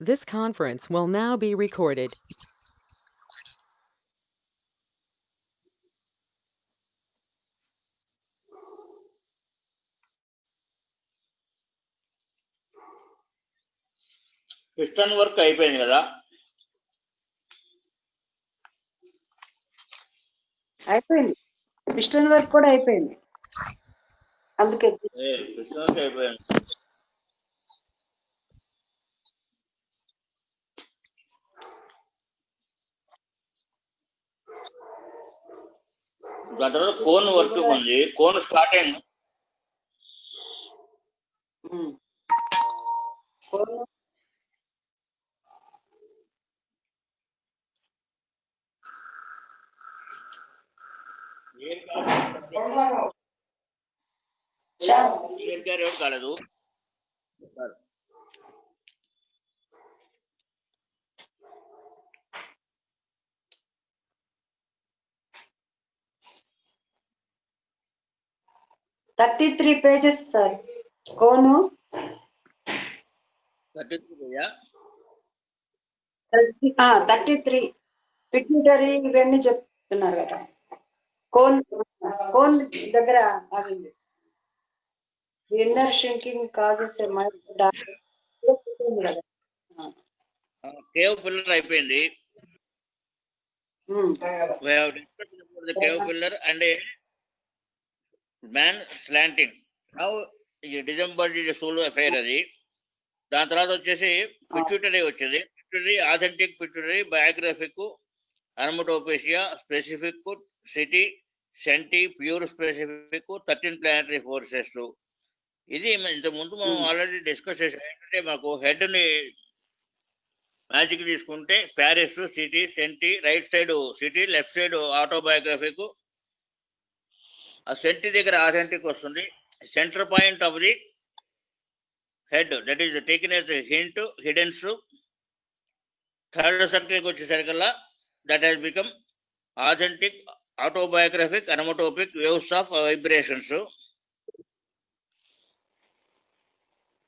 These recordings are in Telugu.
This conference will now be recorded. Piston work అయిపోయింది కదా? అయిపోయింది. పిస్టన్ వర్క్ కూడా అయిపోయింది. అందుకే పిస్టన్ వర్క్ అయిపోయింది. దాని తర్వాత కోన్ వర్క్ ఉంది. కోన్ స్టార్టింగ్ ఎవరు కాలేదు. $33 pages సార్. కోను 33 పిట్యూటరీ ఇవన్నీ చెప్తున్నారు కదా. కోన్ దగ్గర ఆగింది. Inner shrinking causes cave pillar అయిపోయింది. Cave pillar and man slanting. Now ఈ డిసెంబర్ సోలో అఫైర్ అది. దాని తర్వాత వచ్చేసి పిట్యూటరీ వచ్చింది. Pituitary authentic pituitary biographic onomatopoeia specific city సెంటి ప్యూర్ స్పెసిఫిక్ 13 ప్లానటరీ ఫోర్సెస్. ఇది ఇంతకుముందు మనం ఆల్రెడీ డిస్కస్ చేసాం. ఏంటంటే మాకు హెడ్ ని మ్యాజిక్ తీసుకుంటే ప్యారిస్ సిటీ సెంటి, right side city, left side autobiographic. ఆ సెంటి దగ్గర ఆథెంటిక్ వస్తుంది. Centre point of the head that is taken as hint hiddens. Third సర్కిల్కి వచ్చేసరికల్లా that has become authentic autobiographic onomatopoeic waves of vibrations.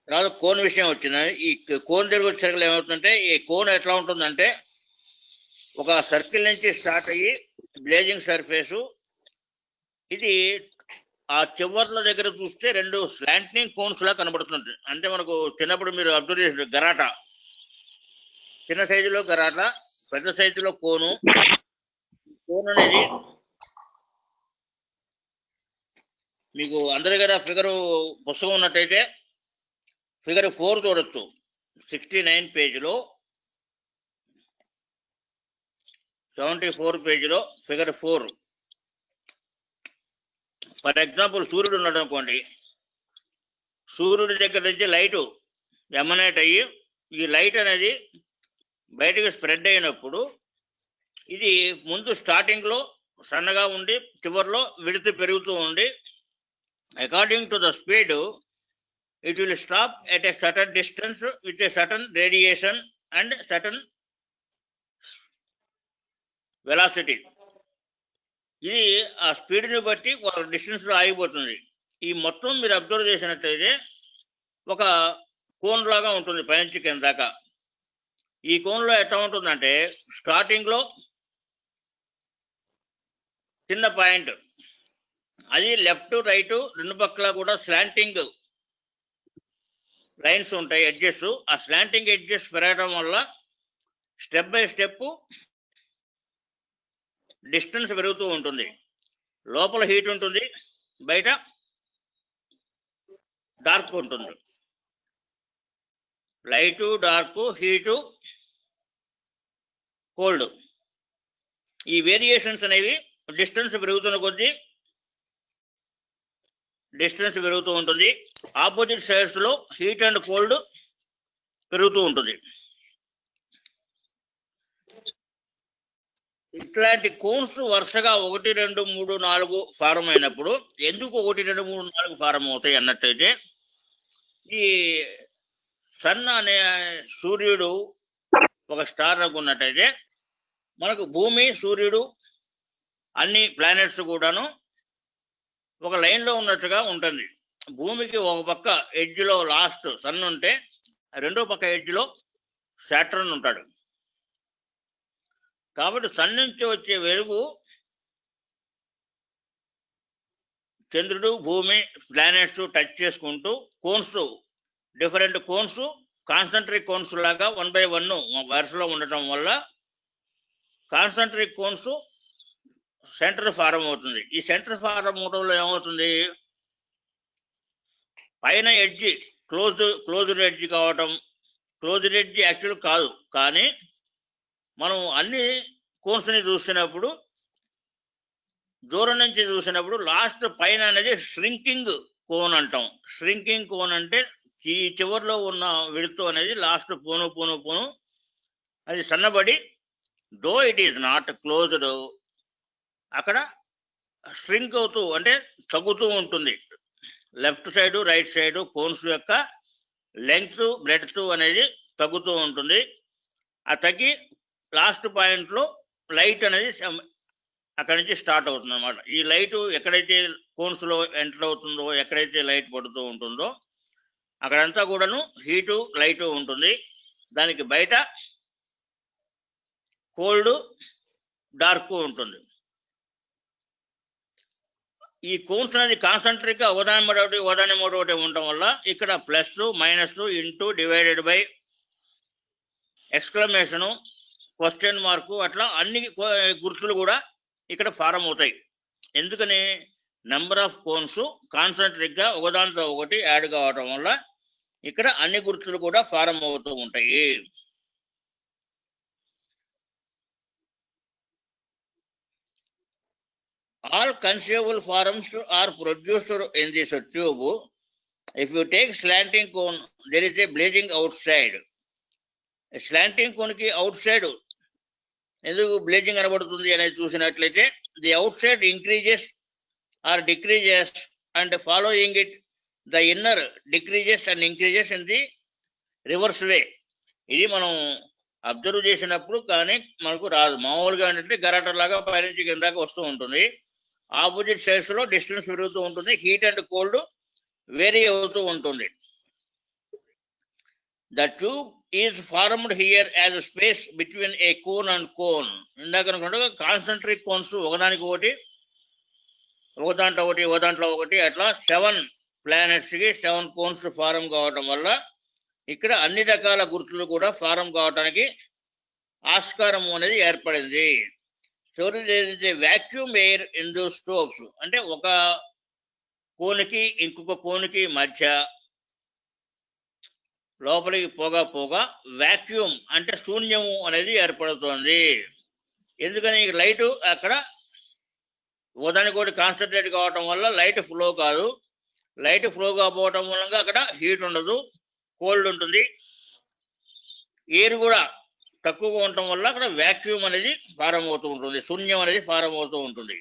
తర్వాత కోన్ విషయం వచ్చింది. ఈ కోన్ దగ్గర వచ్చేసరికి ఏమవుతుందంటే, ఈ కోన్ ఎట్లా ఉంటుందంటే ఒక సర్కిల్ నుంచి స్టార్ట్ అయ్యి బ్లేజింగ్ సర్ఫేసు. ఇది ఆ చివర్ల దగ్గర చూస్తే రెండు స్లాంటింగ్ కోన్స్ లా కనబడుతుంది. అంటే మనకు చిన్నప్పుడు మీరు అబ్జర్వ్ చేసిన గరాటా, చిన్న సైజులో గరాటా, పెద్ద సైజులో కోను. కోన్ అనేది మీకు అందరి దగ్గర ఫిగర్ పుస్తకం ఉన్నట్టయితే ఫిగర్ 4 చూడొచ్చు. 69 పేజీలో 74 పేజీలో ఫిగర్ 4. ఫర్ ఎగ్జాంపుల్ సూర్యుడు ఉన్నాడు అనుకోండి. సూర్యుడి దగ్గర నుంచి లైట్ ఎమనేట్ అయ్యి ఈ లైట్ అనేది బయటకు స్ప్రెడ్ అయినప్పుడు ఇది ముందు స్టార్టింగ్ లో సన్నగా ఉండి చివరిలో విడత పెరుగుతూ ఉండి according to the speed it will stop at a certain distance with a certain radiation and certain velocity. ఇది ఆ స్పీడ్ ని బట్టి ఒక డిస్టెన్స్ లో ఆగిపోతుంది. ఈ మొత్తం మీరు అబ్జర్వ్ చేసినట్లయితే ఒక కోన్ లాగా ఉంటుంది పైనుంచి కింద దాకా. ఈ కోన్ లో ఎట్లా ఉంటుందంటే స్టార్టింగ్ లో చిన్న పాయింట్, అది లెఫ్ట్ రైట్ రెండు పక్కల కూడా స్లాంటింగ్ లైన్స్ ఉంటాయి, ఎడ్జెస్. ఆ స్లాంటింగ్ ఎడ్జెస్ పెరగడం వల్ల స్టెప్ బై స్టెప్ డిస్టెన్స్ పెరుగుతూ ఉంటుంది. లోపల హీట్ ఉంటుంది, బయట డార్క్ ఉంటుంది. లైటు, డార్క్, హీటు, కోల్డ్, ఈ వేరియేషన్స్ అనేవి డిస్టెన్స్ పెరుగుతున్న కొద్దీ డిస్టెన్స్ పెరుగుతూ ఉంటుంది. ఆపోజిట్ సైడ్స్ లో హీట్ అండ్ కోల్డ్ పెరుగుతూ ఉంటుంది. ఇట్లాంటి కోన్స్ వరుసగా 1, 2, 3, 4 ఫారం అయినప్పుడు ఎందుకు 1, 2, 3, 4 ఫారం అవుతాయి అన్నట్టయితే, ఈ సన్ అనే సూర్యుడు ఒక స్టార్ అనుకున్నట్టయితే మనకు భూమి, సూర్యుడు, అన్ని ప్లానెట్స్ కూడాను ఒక లైన్ లో ఉన్నట్టుగా ఉంటుంది. భూమికి ఒక పక్క ఎడ్జ్ లో లాస్ట్ సన్ ఉంటే రెండో పక్క ఎడ్జ్ లో సాటర్న్ ఉంటాడు. కాబట్టి సన్ నుంచి వచ్చే వెలుగు చంద్రుడు, భూమి, ప్లానెట్స్ టచ్ చేసుకుంటూ కోన్స్, డిఫరెంట్ కోన్స్, కాన్సంట్రిక్ కోన్స్ లాగా 1 by 1 వరుసలో ఉండటం వల్ల కాన్సంట్రిక్ కోన్స్ సెంటర్ ఫారం అవుతుంది. ఈ సెంటర్ ఫారం అవడంలో ఏమవుతుంది, పైన ఎడ్జి క్లోజ్డ్ ఎడ్జి కావటం. క్లోజ్డ్ ఎడ్జి యాక్చువల్ కాదు, కానీ మనం అన్ని కోన్స్ని చూసినప్పుడు, దూరం నుంచి చూసినప్పుడు లాస్ట్ పైన అనేది ష్రింకింగ్ కోన్ అంటాం. ష్రింకింగ్ కోన్ అంటే ఈ చివరిలో ఉన్న విడుతు అనేది లాస్ట్ పోను పోను పోను అది సన్నబడి, though it is not closed, అక్కడ ష్రింక్ అవుతూ అంటే తగ్గుతూ ఉంటుంది. Left side right side cones యొక్క లెంగ్త్ బ్రెడ్త్ అనేది తగ్గుతూ ఉంటుంది. ఆ తగ్గి లాస్ట్ పాయింట్లో లైట్ అనేది అక్కడి నుంచి స్టార్ట్ అవుతుంది అన్నమాట. ఈ లైట్ ఎక్కడైతే కోన్స్లో ఎంటర్ అవుతుందో, ఎక్కడైతే లైట్ పడుతూ ఉంటుందో అక్కడంతా కూడాను హీటు లైటు ఉంటుంది. దానికి బయట కోల్డ్ డార్క్ ఉంటుంది. ఈ కోన్స్ అనేది కాన్సంట్రిక్ ఒకదాని మరొకటి ఉండటం వల్ల ఇక్కడ plus minus into divided by exclamation, question mark, అట్లా అన్ని గుర్తులు కూడా ఇక్కడ ఫారం అవుతాయి. ఎందుకని, నెంబర్ ఆఫ్ కోన్స్ కాన్సంట్రిక్ గా ఒకదానితో ఒకటి యాడ్ కావటం వల్ల ఇక్కడ అన్ని గుర్తులు కూడా ఫారం అవుతూ ఉంటాయి. All conceivable forms are produced in this tube. If you take slanting cone, there is a blazing outside. Slanting cone ki outside ఎందుకు బ్లేజింగ్ కనబడుతుంది అనేది చూసినట్లయితే, the outside increases or decreases and following it the inner decreases and increases in the reverse way. ఇది మనం అబ్జర్వ్ చేసినప్పుడు కానీ మనకు రాదు. మామూలుగా ఏంటంటే గరాటర్ లాగా పైనుంచి కిందాక వస్తూ ఉంటుంది. ఆపోజిట్ సైడ్స్ లో డిస్టెన్స్ పెరుగుతూ ఉంటుంది, హీట్ అండ్ కోల్డ్ వేరీ అవుతూ ఉంటుంది. The tube is formed here as space between A cone and cone. ఇందాక అనుకుంటే కాన్సంట్రిక్ కోన్స్ ఒకదానికి ఒకటి, ఒకదాంట్లో ఒకటి అట్లా 7 ప్లానెట్స్ కి 7 కోన్స్ ఫారం కావటం వల్ల ఇక్కడ అన్ని రకాల గుర్తులు కూడా ఫారం కావటానికి ఆస్కారం అనేది ఏర్పడింది. So vacuum air in though stoves అంటే ఒక కోనికి ఇంకొక కోనికి మధ్య లోపలికి పోగా వాక్యూమ్ అంటే శూన్యము అనేది ఏర్పడుతోంది. ఎందుకని లైట్ అక్కడ ఒకదానికి ఒకటి కాన్సన్ట్రేట్ కావటం వల్ల లైట్ ఫ్లో కాదు. లైట్ ఫ్లో కాకపోవటం మూలంగా అక్కడ హీట్ ఉండదు, కోల్డ్ ఉంటుంది. ఎయిర్ కూడా తక్కువగా ఉండటం వల్ల అక్కడ వాక్యూమ్ అనేది ఫారం అవుతూ ఉంటుంది, శూన్యం అనేది ఫారం అవుతూ ఉంటుంది.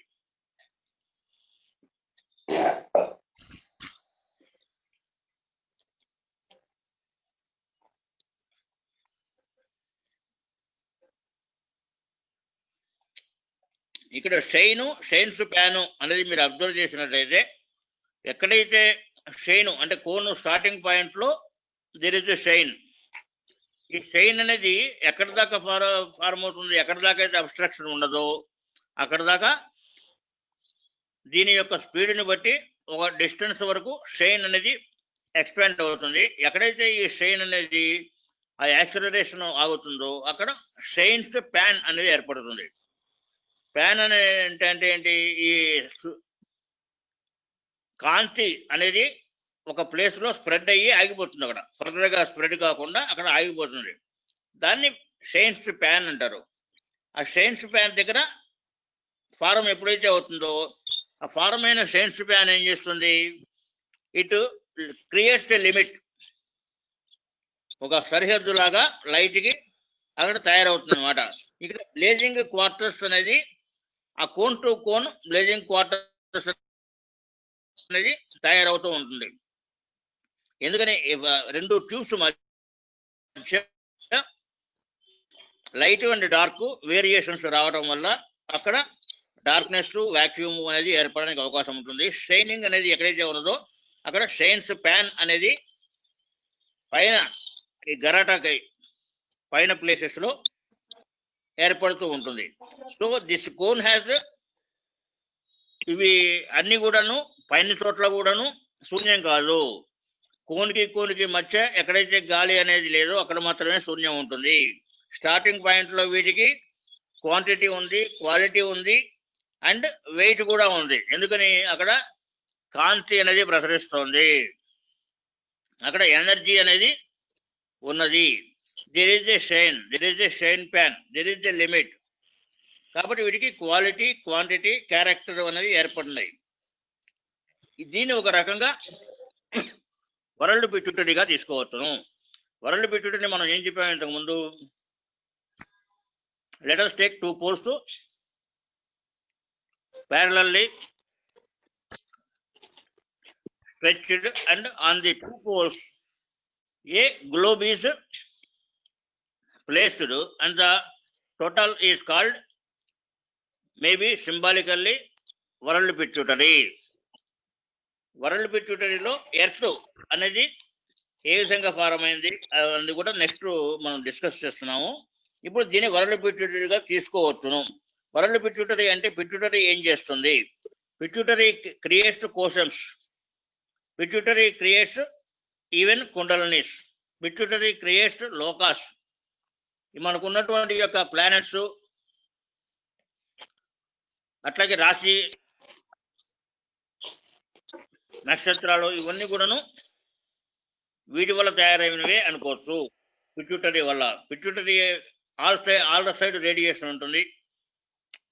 ఇక్కడ షైన్స్ ప్యాను అనేది మీరు అబ్జర్వ్ చేసినట్లయితే, ఎక్కడైతే షైన్ అంటే కోన్ స్టార్టింగ్ పాయింట్ లో దేర్ ఇస్ షైన్. ఈ షైన్ అనేది ఎక్కడి దాకా ఫార్మ్ అవుతుంది, ఎక్కడి దాకా అయితే అబ్స్ట్రక్షన్ ఉండదో అక్కడ దాకా దీని యొక్క స్పీడ్ని బట్టి ఒక డిస్టెన్స్ వరకు షైన్ అనేది ఎక్స్పాండ్ అవుతుంది. ఎక్కడైతే ఈ షైన్ అనేది ఆ యాక్సిలరేషన్ ఆగుతుందో అక్కడ షైన్స్ ప్యాన్ అనేది ఏర్పడుతుంది. ప్యాన్ అనే అంటే ఏంటి, ఈ కాంతి అనేది ఒక ప్లేస్ లో స్ప్రెడ్ అయ్యి ఆగిపోతుంది. అక్కడ ఫర్దర్ గా స్ప్రెడ్ కాకుండా అక్కడ ఆగిపోతుంది. దాన్ని షైన్స్ ప్యాన్ అంటారు. ఆ షైన్స్ ప్యాన్ దగ్గర ఫారం ఎప్పుడైతే అవుతుందో ఆ ఫారం అయిన షైన్స్ ప్యాన్ ఏం చేస్తుంది, ఇట్ క్రియేట్స్ ఎ లిమిట్, ఒక సరిహద్దు లాగా లైట్ కి అక్కడ తయారవుతుంది అనమాట. ఇక్కడ బ్లేజింగ్ క్వార్టర్స్ అనేది ఆ cone to cone blazing quarters అనేది తయారవుతూ ఉంటుంది. ఎందుకని రెండు ట్యూబ్స్ మధ్య లైట్ అండ్ డార్క్ వేరియేషన్స్ రావడం వల్ల అక్కడ డార్క్నెస్ వాక్యూమ్ అనేది ఏర్పడడానికి అవకాశం ఉంటుంది. షైనింగ్ అనేది ఎక్కడైతే ఉన్నదో అక్కడ షైన్స్ ప్యాన్ అనేది పైన ఈ గరాటాకి పైన ప్లేసెస్ లో ఏర్పడుతూ ఉంటుంది. సో దిస్ కోన్ హ్యాస్, ఇవి అన్ని కూడాను పైన చోట్ల కూడాను శూన్యం కాదు. కోనికి మధ్య ఎక్కడైతే గాలి అనేది లేదో అక్కడ మాత్రమే శూన్యం ఉంటుంది. స్టార్టింగ్ పాయింట్ లో వీటికి క్వాంటిటీ ఉంది, క్వాలిటీ ఉంది, అండ్ వెయిట్ కూడా ఉంది. ఎందుకని అక్కడ కాంతి అనేది ప్రసరిస్తోంది, అక్కడ ఎనర్జీ అనేది ఉన్నది. There is a shine pan, there is a limit. కాబట్టి వీటికి క్వాలిటీ, క్వాంటిటీ, క్యారెక్టర్ అనేది ఏర్పడినాయి. దీన్ని ఒక రకంగా వరల్డ్ పిట్యూటరీగా తీసుకోవచ్చును. వరల్డ్ పిట్యూటరీ మనం ఏం చెప్పాము ఇంతకు ముందు? Let us take 2 poles to parallelly stretched, and on the 2 poles a globe is placed, and the total is called maybe symbolically world pituitary. World పిట్యూటరీలో ఎర్త్ అనేది ఏ విధంగా ఫారం అయింది అది కూడా నెక్స్ట్ మనం డిస్కస్ చేస్తున్నాము. ఇప్పుడు దీన్ని వరల్డ్ పిట్యూటరీగా తీసుకోవచ్చును. వరల్డ్ పిట్యూటరీ అంటే పిట్యూటరీ ఏం చేస్తుంది? పిట్యూటరీ క్రియేట్స్ కోషన్స్, pituitary creates even kundalinis, pituitary creates lokas. మనకున్నటువంటి యొక్క ప్లానెట్స్, అట్లాగే రాశి నక్షత్రాలు, ఇవన్నీ కూడాను వీటి వల్ల తయారైనవే అనుకోవచ్చు. పిట్యూటరీ వల్ల, pituitary all the side radiation ఉంటుంది.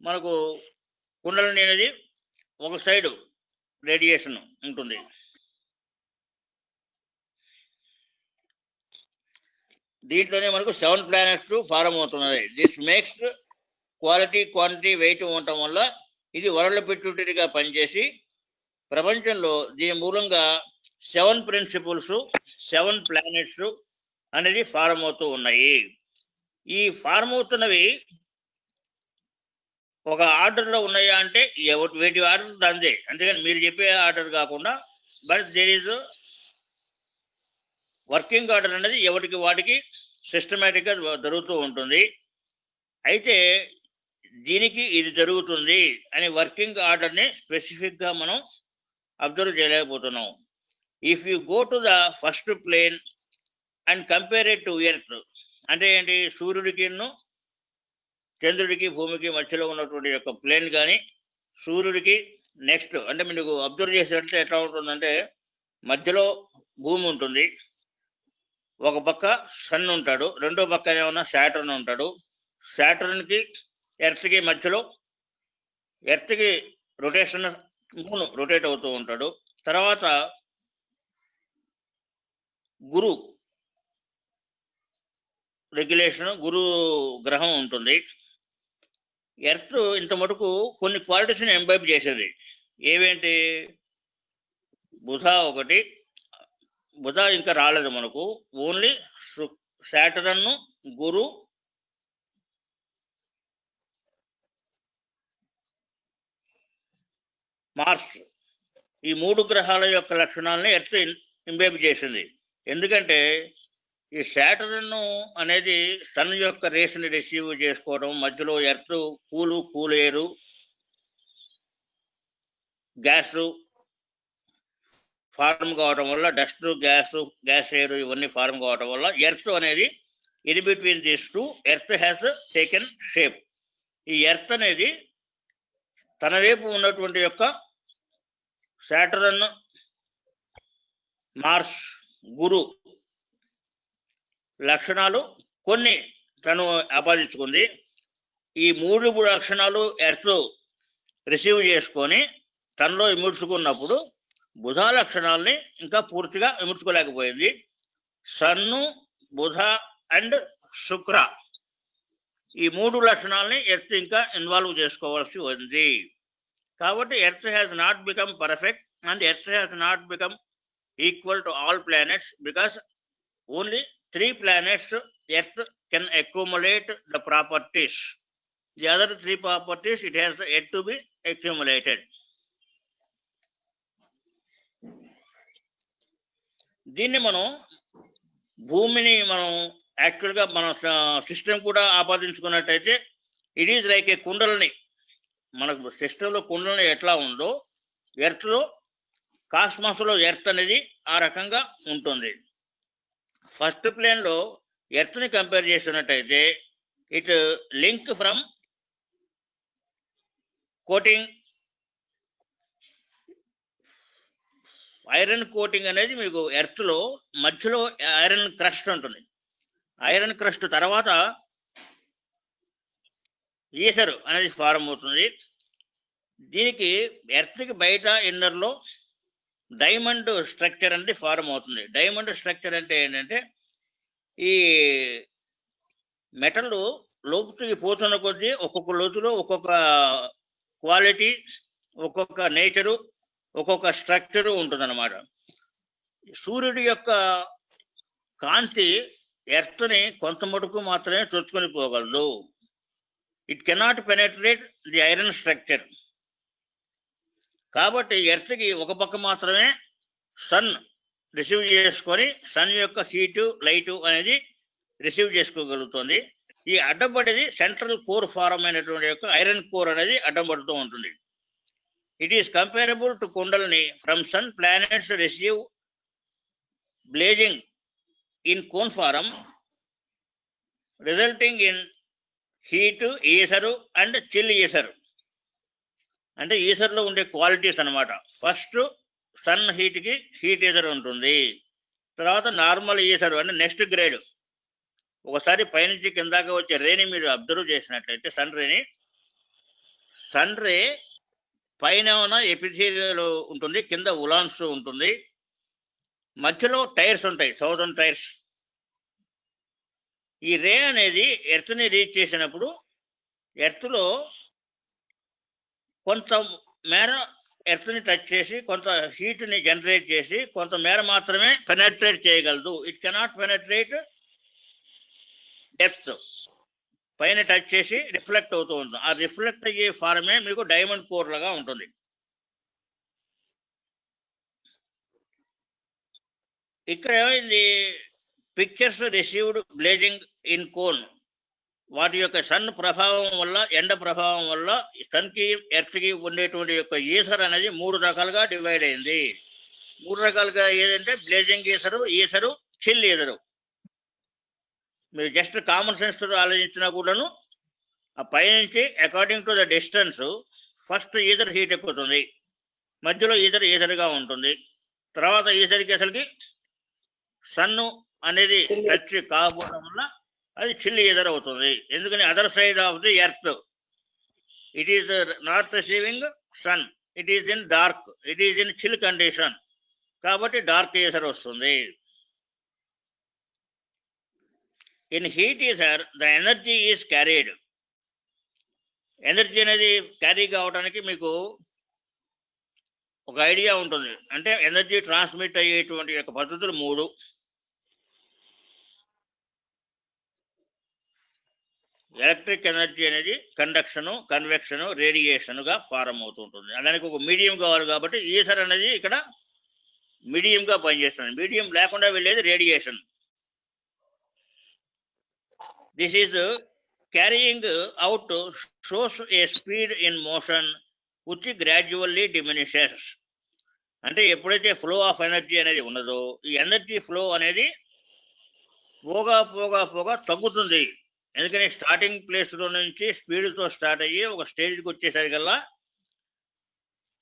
మనకు కుండలిని అనేది ఒక సైడ్ రేడియేషన్ ఉంటుంది. దీంట్లోనే మనకు 7 ప్లానెట్స్ ఫారం అవుతున్నది. This makes quality, quantity, weight ఉండటం వల్ల ఇది వరల్డ్ పిట్యూటరీగా పనిచేసి ప్రపంచంలో దీని మూలంగా 7 ప్రిన్సిపల్స్, 7 ప్లానెట్స్ అనేది ఫారం అవుతూ ఉన్నాయి. ఈ ఫారం అవుతున్నవి ఒక ఆర్డర్ లో ఉన్నాయా అంటే వీటి ఆర్డర్ దాందే, అంతేగాని మీరు చెప్పే ఆర్డర్ కాకుండా, but there is working order అనేది ఎవరికి వాటికి సిస్టమేటిక్ గా జరుగుతూ ఉంటుంది. అయితే దీనికి ఇది జరుగుతుంది అని వర్కింగ్ ఆర్డర్ ని స్పెసిఫిక్ గా మనం అబ్జర్వ్ చేయలేకపోతున్నాం. If you go to the first plane and compare it to earth, అంటే ఏంటి? సూర్యుడికి, చంద్రుడికి, భూమికి మధ్యలో ఉన్నటువంటి యొక్క ప్లేన్ కానీ, సూర్యుడికి నెక్స్ట్ అంటే మీకు అబ్జర్వ్ చేసేటట్టు ఎట్లా ఉంటుందంటే, మధ్యలో భూమి ఉంటుంది, ఒక పక్క సన్ ఉంటాడు, రెండో పక్క ఏమన్నా సాటర్న్ ఉంటాడు. సాటర్న్ కి ఎర్త్ కి మధ్యలో, ఎర్త్ కి రొటేషన్ మూన్ రొటేట్ అవుతూ ఉంటాడు. తర్వాత గురు రెగ్యులేషన్, గురు గ్రహం ఉంటుంది. ఎర్త్ ఇంత మటుకు కొన్ని క్వాలిటీస్ ని ఎంబైబ్ చేసేది. ఏవేంటి? బుధ ఒకటి, బుధ ఇంకా రాలేదు మనకు, ఓన్లీ సాటర్న్, గురు, మార్స్, ఈ 3 గ్రహాల యొక్క లక్షణాలని ఎర్త్ ఇంబైబ్ చేసింది. ఎందుకంటే ఈ సాటర్న్ అనేది సన్ యొక్క రేస్ ని రిసీవ్ చేసుకోవడం, మధ్యలో earth cool air, gas form కావడం వల్ల, డస్ట్, గ్యాస్ ఎయిర్ ఇవన్నీ ఫార్మ్ కావడం వల్ల ఎర్త్ అనేది in between these two earth has taken shape. ఈ ఎర్త్ అనేది తన వైపు ఉన్నటువంటి యొక్క సాటర్న్, మార్స్, గురు లక్షణాలు కొన్ని తను ఆపాదించుకుంది. ఈ 3 లక్షణాలు ఎర్త్ రిసీవ్ చేసుకొని తనలో ఇముడ్చుకున్నప్పుడు బుధ లక్షణాలని ఇంకా పూర్తిగా ఇముడ్చుకోలేకపోయింది. సన్ను, బుధ అండ్ శుక్ర, ఈ 3 లక్షణాలని ఎర్త్ ఇంకా ఇన్వాల్వ్ చేసుకోవాల్సి ఉంది. కాబట్టి earth has not become perfect and earth has not become equal to all planets, because only 3 planets earth can accumulate the properties. The other 3 properties it has yet to be accumulated. దీన్ని మనం భూమిని మనం యాక్చువల్గా మన సిస్టమ్ కూడా ఆపాదించుకున్నట్టయితే ఇట్ ఈజ్ లైక్ ఏ కుండలని, మనకు సిస్టంలో కుండలని ఎట్లా ఉందో ఎర్త్లో కాస్మాస్లో ఎర్త్ అనేది ఆ రకంగా ఉంటుంది. ఫస్ట్ ప్లేన్లో ఎర్త్ని కంపేర్ చేస్తున్నట్టయితే it link from coating, iron coating అనేది మీకు ఎర్త్లో మధ్యలో ఐరన్ క్రస్ట్ ఉంటుంది. ఐరన్ క్రస్ట్ తర్వాత ఈసరు అనేది ఫారం అవుతుంది. దీనికి ఎర్త్కి బయట ఇన్నర్లో డైమండ్ స్ట్రక్చర్ అనేది ఫారం అవుతుంది. డైమండ్ స్ట్రక్చర్ అంటే ఏంటంటే ఈ మెటల్ లోతుకి పోతున్న కొద్దీ ఒక్కొక్క లోతులో ఒక్కొక్క క్వాలిటీ, ఒక్కొక్క నేచరు, ఒక్కొక్క స్ట్రక్చరు ఉంటుందన్నమాట. సూర్యుడి యొక్క కాంతి ఎర్త్ని కొంత మటుకు మాత్రమే చొచ్చుకొని పోగలదు. It cannot penetrate the iron structure. కాబట్టి ఎర్త్కి ఒక పక్క మాత్రమే సన్ రిసీవ్ చేసుకొని సన్ యొక్క హీటు లైటు అనేది రిసీవ్ చేసుకోగలుగుతుంది. ఈ అడ్డంపడేది సెంట్రల్ కోర్ ఫారం అయినటువంటి యొక్క ఐరన్ కోర్ అనేది అడ్డం పడుతూ ఉంటుంది. It is comparable to kundalini from sun planets receive blazing in cone form resulting in heat, ether and chill ether. అంటే ఈసర్లో ఉండే క్వాలిటీస్ అనమాట. ఫస్ట్ సన్ హీట్కి హీట్ ఈసర్ ఉంటుంది, తర్వాత నార్మల్ ఈసరు అంటే నెక్స్ట్ గ్రేడ్. ఒకసారి పైనుంచి కిందాక వచ్చే రేని మీరు అబ్జర్వ్ చేసినట్లయితే సన్ రే పైన ఎపిథీలియల్ ఉంటుంది, కింద ఉలాన్స్ ఉంటుంది, మధ్యలో టైర్స్ ఉంటాయి, 1000 టైర్స్. ఈ రే అనేది ఎర్త్ని రీచ్ చేసినప్పుడు ఎర్త్లో కొంత మేర ఎర్త్ని టచ్ చేసి కొంత హీట్ని జనరేట్ చేసి కొంత మేర మాత్రమే పెనెట్రేట్ చేయగలదు. It cannot penetrate depth. పైన టచ్ చేసి రిఫ్లెక్ట్ అవుతూ ఉంటుంది. ఆ రిఫ్లెక్ట్ అయ్యే ఫారమే మీకు డైమండ్ కోర్ లాగా ఉంటుంది. ఇక్కడ ఏమైంది, pictures received blazing in cone, వాటి యొక్క సన్ ప్రభావం వల్ల, ఎండ ప్రభావం వల్ల సన్కి ఎర్త్కి ఉండేటువంటి యొక్క ఈసర్ అనేది 3 రకాలుగా డివైడ్ అయింది. 3 రకాలుగా ఏదంటే బ్లేజింగ్ ఈసరు, చిల్ ఈసరు. మీరు జస్ట్ కామన్ సెన్స్ ఆలోచించినా కూడాను ఆ పైనుంచి according to the distance first Essar heat ఎక్కుతుంది, మధ్యలో ఈసర్గా ఉంటుంది, తర్వాత ఈసర్కి అసలుకి సన్ను అనేది టచ్ కాకపోవడం వల్ల అది చిల్ ఈసర్ అవుతుంది. ఎందుకని other side of the earth it is not receiving sun, it is in dark, it is in chill condition, కాబట్టి డార్క్ ఈసర్ వస్తుంది. In heat ether the energy is carried. Energy అనేది క్యారీ కావడానికి మీకు ఒక ఐడియా ఉంటుంది. అంటే ఎనర్జీ ట్రాన్స్మిట్ అయ్యేటువంటి యొక్క పద్ధతులు 3. ఎలక్ట్రిక్ ఎనర్జీ అనేది కండక్షను, కన్వెక్షను, రేడియేషన్గా ఫారం అవుతుంటుంది. దానికి ఒక మీడియం కావాలి కాబట్టి ఈసర్ అనేది ఇక్కడ మీడియంగా పనిచేస్తుంది. మీడియం లేకుండా వెళ్ళేది radiation. This is carrying out shows A speed in motion which gradually డిమినిషెస్. అంటే ఎప్పుడైతే ఫ్లో ఆఫ్ ఎనర్జీ అనేది ఉన్నదో ఈ ఎనర్జీ ఫ్లో అనేది పోగా తగ్గుతుంది. ఎందుకని స్టార్టింగ్ ప్లేస్లో నుంచి స్పీడ్తో స్టార్ట్ అయ్యి ఒక స్టేజ్కి వచ్చేసరికల్లా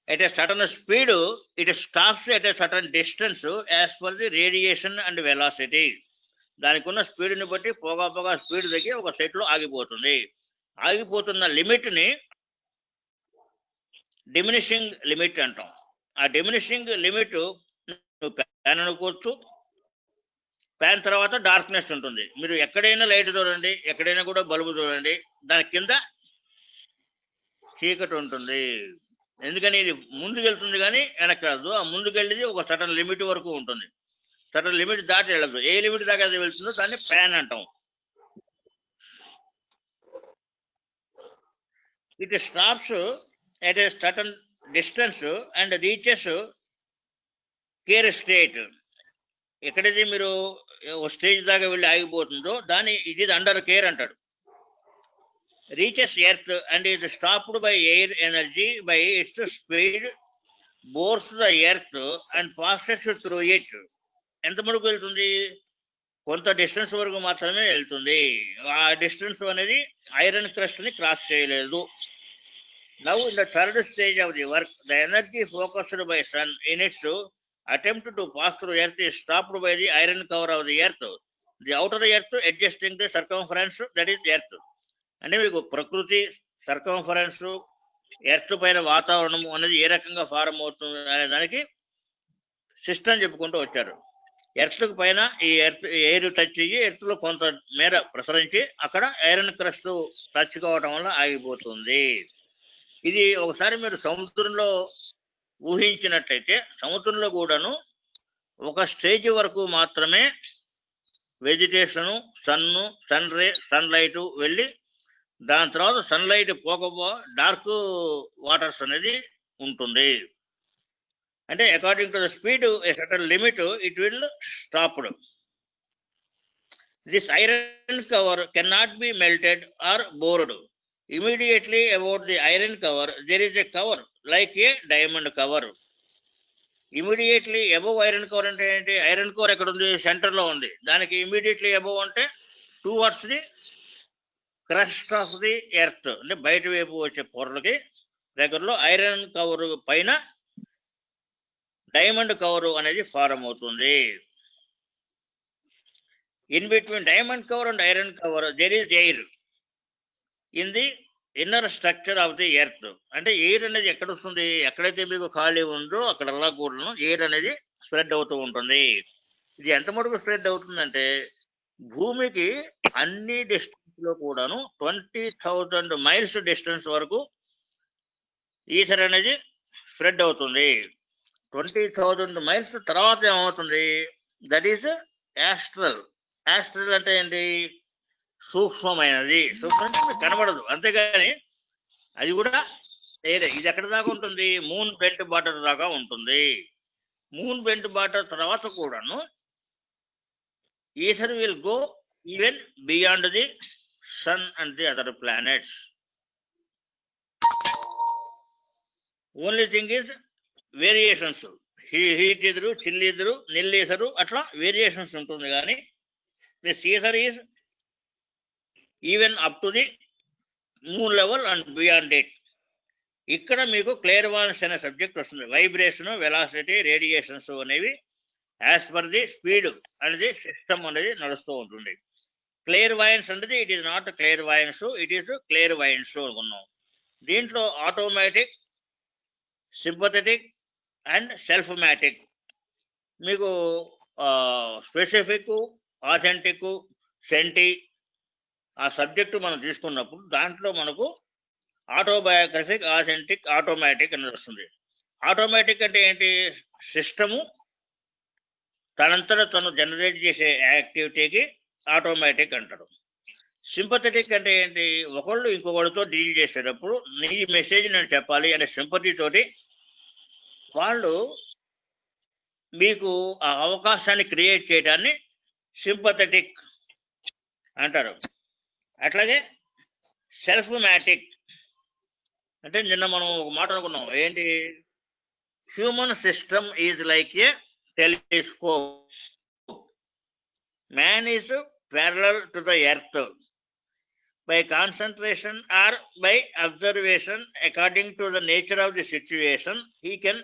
at a certain speed it stops at a certain distance as per the radiation and velocity. దానికి ఉన్న స్పీడ్ని బట్టి పోగా స్పీడ్ తగ్గి ఒక సెట్లో ఆగిపోతుంది. ఆగిపోతున్న లిమిట్ని డిమినిషింగ్ లిమిట్ అంటాం. ఆ డిమినిషింగ్ లిమిట్ ఫ్యాన్ అనుకోవచ్చు. ఫ్యాన్ తర్వాత డార్క్నెస్ ఉంటుంది. మీరు ఎక్కడైనా లైట్ చూడండి, ఎక్కడైనా కూడా బల్బు చూడండి, దాని కింద చీకటి ఉంటుంది. ఎందుకని ఇది ముందుకెళ్తుంది కానీ వెనక్కి రాదు. ఆ ముందుకెళ్ళేది ఒక సటన్ లిమిట్ వరకు ఉంటుంది, సటన్ లిమిట్ దాటి వెళ్ళదు. ఏ లిమిట్ దాకా అది వెళ్తుందో దాన్ని ఫ్యాన్ అంటాం. It stops at a certain distance and reaches care state. ఎక్కడైతే మీరు ఒక స్టేజ్ దాకా వెళ్ళి ఆగిపోతుందో దాన్ని ఇట్ ఈస్ అండర్ కేర్ అంటాడు. Reaches earth and is stopped by air energy by its speed, bores the earth and passes through it. ఎంత మటుకు వెళ్తుంది? కొంత డిస్టెన్స్ వరకు మాత్రమే వెళ్తుంది. ఆ డిస్టెన్స్ అనేది ఐరన్ క్రస్ట్ ని క్రాస్ చేయలేదు. Now in the third stage of the work the energy focused by sun in its attempt to pass through earth is stopped by the iron cover of the earth, the outer earth adjusting the circumference, that is earth. అంటే మీకు ప్రకృతి, సర్కంఫరెన్స్, ఎర్త్ పైన వాతావరణం అనేది ఏ రకంగా ఫారం అవుతుంది అనే దానికి సిస్టమ్ చెప్పుకుంటూ వచ్చారు. ఎర్త్ పైన ఈ ఎర్త్ ఎయిర్ టచ్ అయ్యి ఎర్త్ లో కొంత మేర ప్రసరించి అక్కడ ఐరన్ క్రస్ట్ టచ్ కావటం వల్ల ఆగిపోతుంది. ఇది ఒకసారి మీరు సముద్రంలో ఊహించినట్లయితే సముద్రంలో కూడాను ఒక స్టేజ్ వరకు మాత్రమే vegetation, sun ray, sun light వెళ్ళి దాని తర్వాత సన్ లైట్ పోకపో డార్క్ వాటర్స్ అనేది ఉంటుంది. అంటే according to the speed a certain limit it will stopped. This iron cover can not be melted or bored. Immediately about the iron cover there is a cover like a diamond cover. Immediately above iron cover అంటే ఏంటి? ఐరన్ కవర్ ఎక్కడ ఉంది? సెంటర్ లో ఉంది. దానికి ఇమీడియట్లీ అబవ్ అంటే towards the crust of the earth, అంటే బయట వైపు వచ్చే పొరలకి దగ్గరలో ఐరన్ కవర్ పైన డైమండ్ కవర్ అనేది ఫారం అవుతుంది. In between diamond cover and iron cover their is air in the inner structure of the earth. అంటే ఎయిర్ అనేది ఎక్కడ వస్తుంది? ఎక్కడైతే మీకు ఖాళీ ఉందో అక్కడల్లా కూడా ఎయిర్ అనేది స్ప్రెడ్ అవుతూ ఉంటుంది. ఇది ఎంత మటుకు స్ప్రెడ్ అవుతుందంటే భూమికి అన్ని డిస్టెన్స్ లో కూడాను 20,000 మైల్స్ డిస్టెన్స్ వరకు ఈథర్ అనేది స్ప్రెడ్ అవుతుంది. 20,000 మైల్స్ తర్వాత ఏమవుతుంది? That is astral. యాస్ట్రల్ అంటే ఏంటి? సూక్ష్మమైనది. సూక్ష్మం అంటే మీకు కనబడదు, అంతేగాని అది కూడా వేరే. ఇది ఎక్కడ దాకా ఉంటుంది? మూన్ బెల్ట్ బార్డర్ దాకా ఉంటుంది. మూన్ బెల్ట్ బార్డర్ తర్వాత కూడాను ether will go even beyond the sun and the other planets. Only thing is variations. Heat ఇద్దరు, చిల్ ఇద్దరు, నిల్లీసరు, అట్లా వేరియేషన్స్ ఉంటుంది. కానీ this ether is even up to the moon level and beyond it. ఇక్కడ మీకు క్లియర్వాన్స్ అనే సబ్జెక్ట్ వస్తుంది. వైబ్రేషన్, వెలాసిటీ, రేడియేషన్స్ అనేవి యాజ్ పర్ ది స్పీడ్ అనేది సిస్టమ్ అనేది నడుస్తూ ఉంటుంది. క్లియర్వాయన్స్ అనేది it is not clairvoyance, it is clairvoyance అనుకున్నాం. దీంట్లో ఆటోమేటిక్, సింపథెటిక్ అండ్ సెల్ఫ్మాటిక్. మీకు స్పెసిఫిక్, ఆథెంటిక్, సెంటి ఆ సబ్జెక్టు మనం తీసుకున్నప్పుడు దాంట్లో మనకు ఆటోబయోగ్రఫిక్, ఆథెంటిక్, ఆటోమేటిక్ అనేది వస్తుంది. ఆటోమేటిక్ అంటే ఏంటి? సిస్టము తనంతట తను జనరేట్ చేసే యాక్టివిటీకి ఆటోమేటిక్ అంటారు. సింపథెటిక్ అంటే ఏంటి? ఒకళ్ళు ఇంకొకరితో డీల్ చేసేటప్పుడు నీ మెసేజ్ నేను చెప్పాలి అనే సింపతి తోటి వాళ్ళు మీకు ఆ అవకాశాన్ని క్రియేట్ చేయడాన్ని సింపథెటిక్ అంటారు. అట్లాగే సెల్ఫ్మాటిక్ అంటే నిన్న మనం ఒక మాట అనుకున్నాం, ఏంటి? Human system is like a telescope. Man is parallel to the earth. By concentration or by observation according to the nature of the situation he can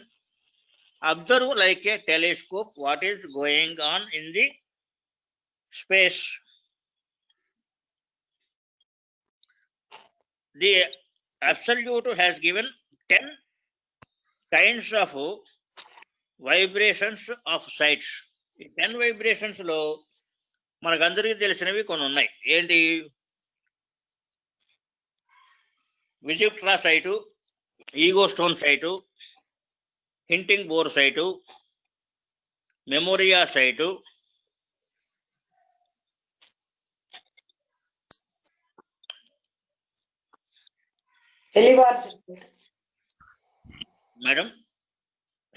observe like a telescope what is going on in the space. The Absolute has given 10 kinds of vibrations of sights. ఈ 10 వైబ్రేషన్స్ లో మనకందరికీ తెలిసినవి కొన్ని ఉన్నాయి. ఏంటి? విజిప్ట్రా సైటు, ఈగో స్టోన్ సైటు, హింటింగ్ బోర్ సైటు, మెమోరియా సైటు, మేడం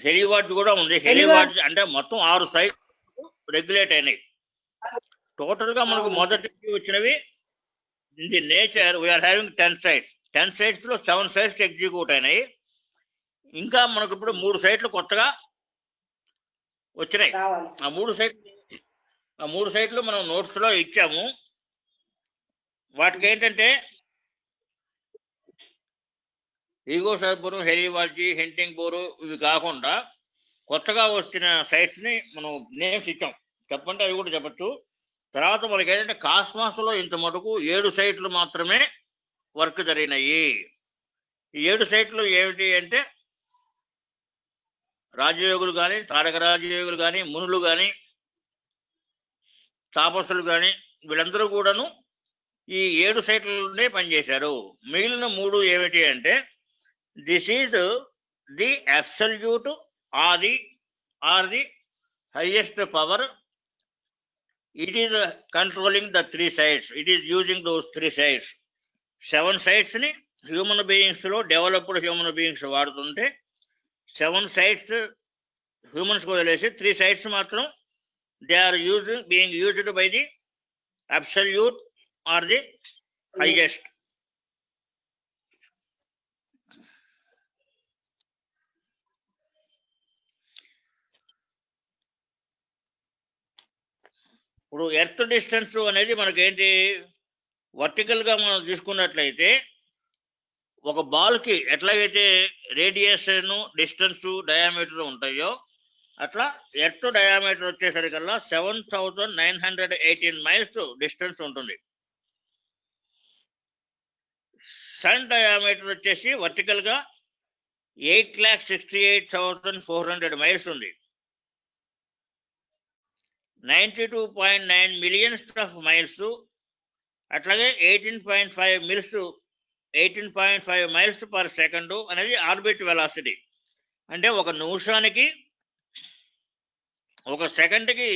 హెలివార్డ్ కూడా ఉంది. హెలివార్డ్ అంటే మొత్తం 6 సైట్ రెగ్యులేట్ అయినాయి. టోటల్ గా మనకు మొదటి వచ్చినవి in the nature we are having 10 sites. 10 sites లో 7 సైట్స్ ఎగ్జిక్యూట్ అయినాయి. ఇంకా మనకు ఇప్పుడు 3 సైట్లు కొత్తగా వచ్చినాయి. ఆ 3 సైట్లు మనం నోట్స్ లో ఇచ్చాము. వాటికి ఏంటంటే ఈగో సర్పురం, హెలివాల్జీ, హెంటింగ్ బోరు ఇవి కాకుండా కొత్తగా వచ్చిన సైట్స్ ని మనం నేమ్స్ ఇచ్చాం. చెప్పంటే అవి కూడా చెప్పచ్చు. తర్వాత మనకి ఏంటంటే కాస్మాస్ లో ఇంత మటుకు 7 సైట్లు మాత్రమే వర్క్ జరిగినాయి. ఈ 7 సైట్లు ఏమిటి అంటే రాజయోగులు కానీ, తారక రాజయోగులు కానీ, మునులు కానీ, తాపసులు కానీ వీళ్ళందరూ కూడాను ఈ 7 సైట్లలోనే పనిచేశారు. మిగిలిన 3 ఏమిటి అంటే this is the absolute or the highest power. It is controlling the 3 sites. It is using those 3 sites. 7 sites ని హ్యూమన్ బీయింగ్స్ లో డెవలప్డ్ హ్యూమన్ బీయింగ్స్ వాడుతుంటే 7 sites హ్యూమన్స్ వదిలేసి 3 sites మాత్రం they are being used by the absolute or the highest. ఇప్పుడు ఎర్త్ డిస్టెన్స్ అనేది మనకేంటి వర్టికల్ గా మనం తీసుకున్నట్లయితే ఒక బాల్ కి ఎట్లాగైతే రేడియేషన్, డిస్టెన్స్, డయామీటర్ ఉంటాయో అట్లా ఎర్త్ డయామీటర్ వచ్చేసరికల్లా 7,918 మైల్స్ డిస్టెన్స్ ఉంటుంది. సన్ డయామీటర్ వచ్చేసి వర్టికల్ గా 8,68,400 మైల్స్ ఉంది. 92.9 మిలియన్స్ ఆఫ్ మైల్స్, అట్లాగే 18.5 మైల్స్ పర్ సెకండ్ అనేది ఆర్బిట్ వెలాసిటీ. అంటే ఒక నిమిషానికి, ఒక సెకండ్కి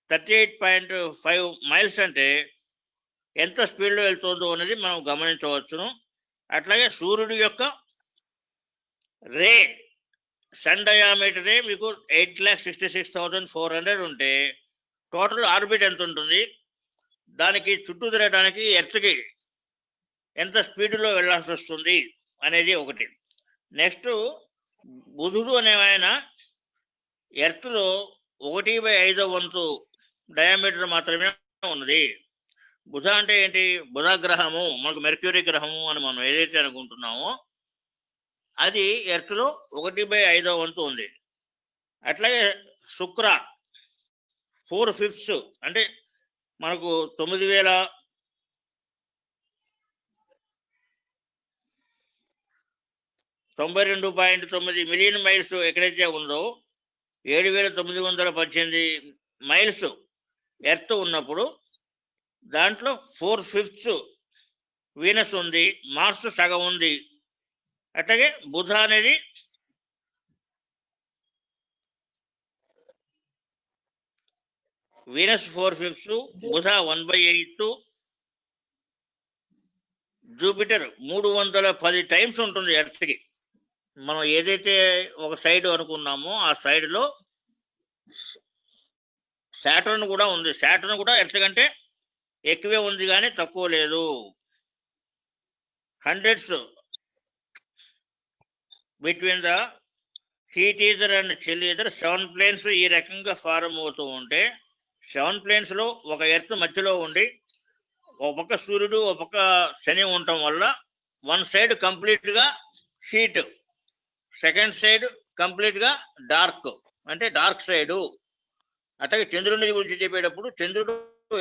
38.5 మైల్స్ అంటే ఎంత స్పీడ్లో వెళ్తుందో అనేది మనం గమనించవచ్చును. అట్లాగే సూర్యుడి యొక్క రే సన్ డయామీటరే మీకు 8,66,400 ఉంటే టోటల్ ఆర్బిట్ ఎంత ఉంటుంది, దానికి చుట్టూ తిరగడానికి ఎర్త్కి ఎంత స్పీడ్లో వెళ్ళాల్సి వస్తుంది అనేది ఒకటి. నెక్స్ట్ బుధుడు అనే ఆయన ఎర్త్లో 1/5 వంతు డయామీటర్ మాత్రమే ఉన్నది. బుధ అంటే ఏంటి? బుధ గ్రహము, మనకు మెర్క్యూరీ గ్రహము అని మనం ఏదైతే అనుకుంటున్నామో అది ఎర్త్లో 1/5 వంతు ఉంది. అట్లాగే శుక్ర 4/5 అంటే మనకు 9,092.9 మిలియన్ మైల్స్ ఎక్కడైతే ఉందో 7,918 మైల్స్ ఎర్త్ ఉన్నప్పుడు దాంట్లో 4/5 వీనస్ ఉంది, మార్స్ సగం ఉంది. అట్లాగే బుధ అనేది వీనస్ 4/5, బుధ 1/8, జూపిటర్ 310 టైమ్స్ ఉంటుంది ఎర్త్కి. మనం ఏదైతే ఒక సైడ్ అనుకున్నామో ఆ సైడ్ లో సాటర్న్ కూడా ఉంది. సాటర్న్ కూడా ఎర్త్ కంటే ఎక్కువే ఉంది కానీ తక్కువ లేదు. Hundreds between the heat ether and chill ether 7 planes ఈ రకంగా ఫారం అవుతూ ఉంటే 7 ప్లేన్స్ లో ఒక ఎర్త్ మధ్యలో ఉండి ఒక పక్క సూర్యుడు ఒక పక్క శని ఉండటం వల్ల వన్ సైడ్ కంప్లీట్ గా హీట్, సెకండ్ సైడ్ కంప్లీట్ గా డార్క్, అంటే డార్క్ సైడ్. అట్లాగే చంద్రుడి గురించి చెప్పేటప్పుడు చంద్రుడు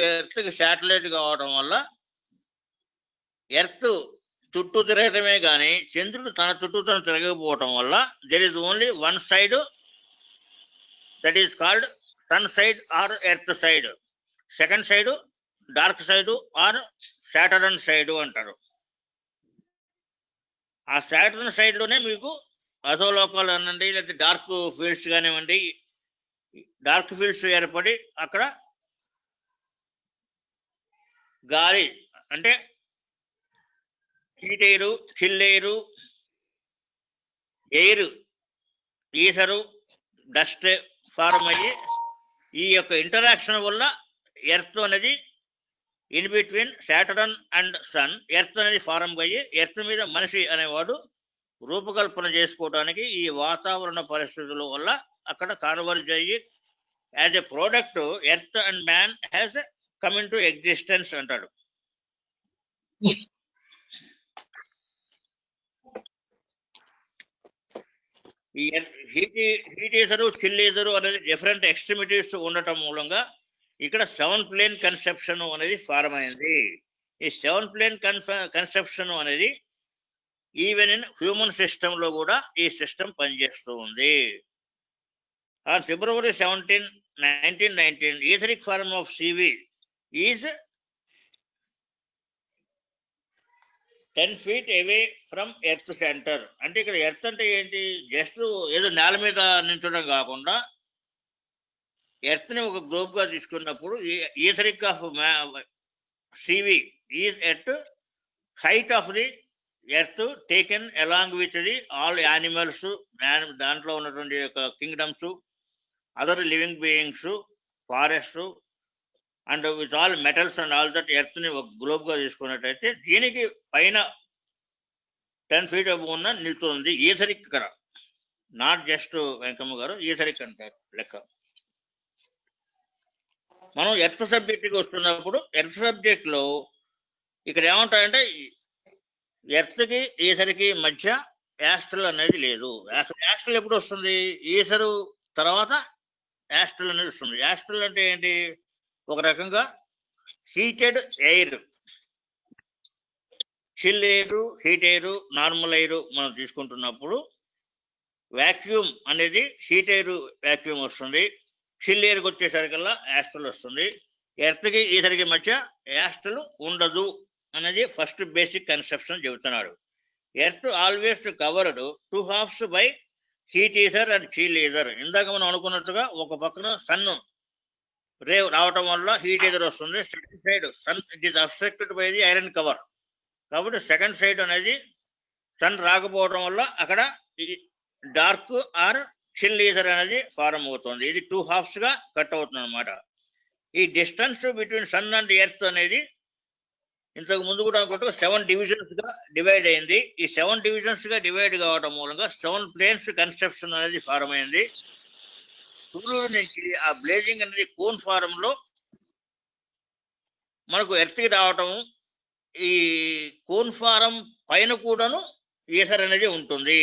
ఎర్త్కి శాటిలైట్ కావడం వల్ల ఎర్త్ చుట్టూ తిరగటమే కానీ చంద్రుడు తన చుట్టూ తను తిరగకపోవటం వల్ల there is only one side, that is called sun side or earth side. Second side dark side or Saturn side అంటారు. ఆ సాటర్న్ సైడ్ లోనే మీకు అధోలోకాలు అనండి, లేకపోతే డార్క్ ఫీల్డ్స్ కానివ్వండి, డార్క్ ఫీల్డ్స్ ఏర్పడి అక్కడ గాలి అంటే heat air, chill air, air, ether, dust form అయ్యి ఈ యొక్క ఇంటరాక్షన్ వల్ల ఎర్త్ అనేది in between Saturn and sun earth అనేది ఫారం అయ్యి ఎర్త్ మీద మనిషి అనేవాడు రూపకల్పన చేసుకోవడానికి ఈ వాతావరణ పరిస్థితుల వల్ల అక్కడ కాన్వర్జ్ అయ్యి as a product earth and man has come in to existence అంటాడు. ఈ హీటీజరు చిల్లీజరు అనేది డిఫరెంట్ ఎక్స్ట్రిమిటీస్ ఉండటం మూలంగా ఇక్కడ 7 ప్లేన్ కన్సెప్షన్ అనేది ఫారం అయింది. ఈ 7 ప్లేన్ కన్సెప్షన్ అనేది ఈవెన్ ఇన్ హ్యూమన్ సిస్టమ్ లో కూడా ఈ సిస్టమ్ పనిచేస్తూ ఉంది. On February 17, 1919, etheric form of CV is 10 feet away from earth centre. అంటే ఇక్కడ ఎర్త్ అంటే ఏంటి, జస్ట్ ఏదో నేల మీద నించడం కాకుండా ఎర్త్ ని ఒక గ్లోబ్ గా తీసుకున్నప్పుడు ఈథరిక్ ఆఫ్ సివి is at height of the earth taken along with the all animals, దాంట్లో ఉన్నటువంటి యొక్క kingdoms, other living beings, forest and with all metals and all that earth ని ఒక గ్లోబ్ గా తీసుకున్నట్టయితే దీనికి పైన 10 feet అబౌవ్ ఉన్న నిల్చుంది ఈథరిక్. ఇక్కడ నాట్ జస్ట్ వెంకమ్మ గారు, ఈథరిక్ అంటారు లెక్క. మనం ఎర్త్ సబ్జెక్ట్కి వస్తున్నప్పుడు ఎర్త్ సబ్జెక్ట్ లో ఇక్కడ ఏమంటారంటే ఎర్త్కి ఈథర్కి మధ్య యాస్ట్రల్ అనేది లేదు. యాస్ట్రల్ ఎప్పుడు వస్తుంది, ఈథరు తర్వాత యాస్ట్రల్ అనేది వస్తుంది. యాస్ట్రల్ అంటే ఏంటి, ఒక రకంగా heated air, chill air, heat air, normal air మనం తీసుకుంటున్నప్పుడు వాక్యూమ్ అనేది హీట్ ఎయిర్ వాక్యూమ్ వస్తుంది, చిల్ ఎయిర్కి వచ్చేసరికల్లా యాస్ట్రల్ వస్తుంది. ఎర్త్కి ఈథర్కి మధ్య యాస్ట్రల్ ఉండదు అనేది ఫస్ట్ బేసిక్ కన్సెప్షన్ చెబుతున్నాడు. Earth always covered 2 halves by heat ether and chill ether. ఇందాక మనం అనుకున్నట్టుగా ఒక పక్కన సన్ రేవ్ రావటం వల్ల హీట్ ఈథర్ వస్తుంది, second side sun it is obstructed by the iron cover. కాబట్టి సెకండ్ సైడ్ అనేది సన్ రాకపోవడం వల్ల అక్కడ డార్క్ ఆర్ చిల్ ఈథర్ అనేది ఫారం అవుతుంది. ఇది 2 halves గా కట్ అవుతుంది అనమాట. ఈ distance between sun and earth అనేది ఇంతకు ముందు కూడా అనుకుంటే 7 divisions గా డివైడ్ అయింది. ఈ 7 divisions గా డివైడ్ కావడం మూలంగా 7 planes కన్స్ట్రక్షన్ అనేది ఫారం అయింది. సూర్యుడి నుంచి ఆ బ్లేజింగ్ అనేది కోన్ ఫారం లో మనకు ఎర్త్కి రావటం, ఈ కోన్ ఫారం పైన కూడాను ఈథర్ అనేది ఉంటుంది.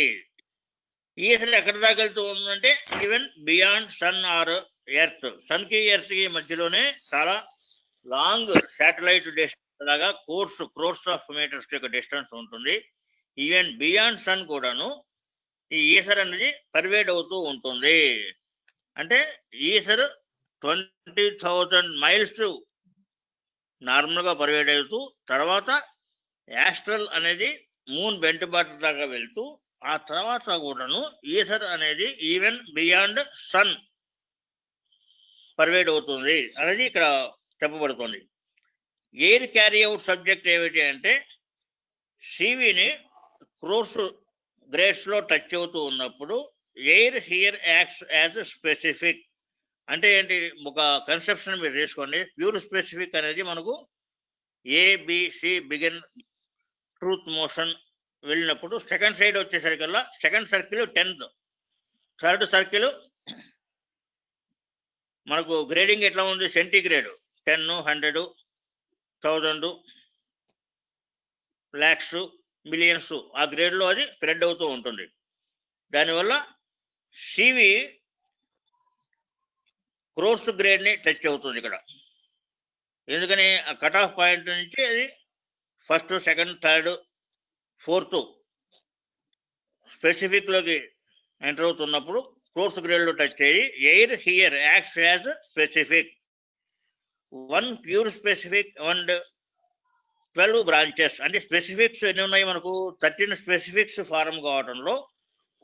ఈథర్ ఎక్కడ దాకా వెళ్తూ ఉందంటే even beyond sun or earth. Sun కి ఎర్త్ కి మధ్యలోనే చాలా లాంగ్ శాటిలైట్ డిస్టెన్స్ లాగా క్రోర్స్ ఆఫ్ మీటర్స్ యొక్క డిస్టెన్స్ ఉంటుంది. ఈవెన్ బియాండ్ సన్ కూడాను ఈ ఈథర్ అనేది పర్వేడ్ అవుతూ ఉంటుంది. అంటే ఈథర్ 20,000 miles నార్మల్ గా పర్వేడ్ అవుతూ తర్వాత యాస్ట్రల్ అనేది మూన్ బెంట్ బాట దాకా వెళ్తూ ఆ తర్వాత కూడాను ఈథర్ అనేది ఈవెన్ బియాండ్ సన్ పర్వేడ్ అవుతుంది అనేది ఇక్కడ చెప్పబడుతుంది. ఎయిర్ క్యారీ అవుట్ సబ్జెక్ట్ ఏమిటి అంటే సివిని క్రోర్స్ గ్రేడ్స్ లో టచ్ అవుతూ ఉన్నప్పుడు air here acts as specific. అంటే ఏంటి, ఒక కన్సెప్షన్ మీరు తీసుకోండి. ప్యూర్ స్పెసిఫిక్ అనేది మనకు ఏబిసి బిగిన్ ట్రూత్ మోషన్ వెళ్ళినప్పుడు సెకండ్ సైడ్ వచ్చేసరికల్లా second circle 10th, third circle మనకు గ్రేడింగ్ ఎట్లా ఉంది, సెంటిగ్రేడ్ 10, 100, 1000, lakhs, millions ఆ గ్రేడ్ లో అది స్ప్రెడ్ అవుతూ ఉంటుంది. దానివల్ల సివి క్రోర్స్ గ్రేడ్ ని టచ్ అవుతుంది ఇక్కడ. ఎందుకని ఆ కట్ ఆఫ్ పాయింట్ నుంచి అది first, second, third, fourth specific లోకి ఎంటర్ అవుతున్నప్పుడు క్రోర్స్ గ్రేడ్ లో టచ్ అయ్యి air here acts as specific. 1 pure specific and 12 branches. అంటే స్పెసిఫిక్స్ ఎన్ని ఉన్నాయి మనకు, 13 స్పెసిఫిక్స్ ఫారం కావడంలో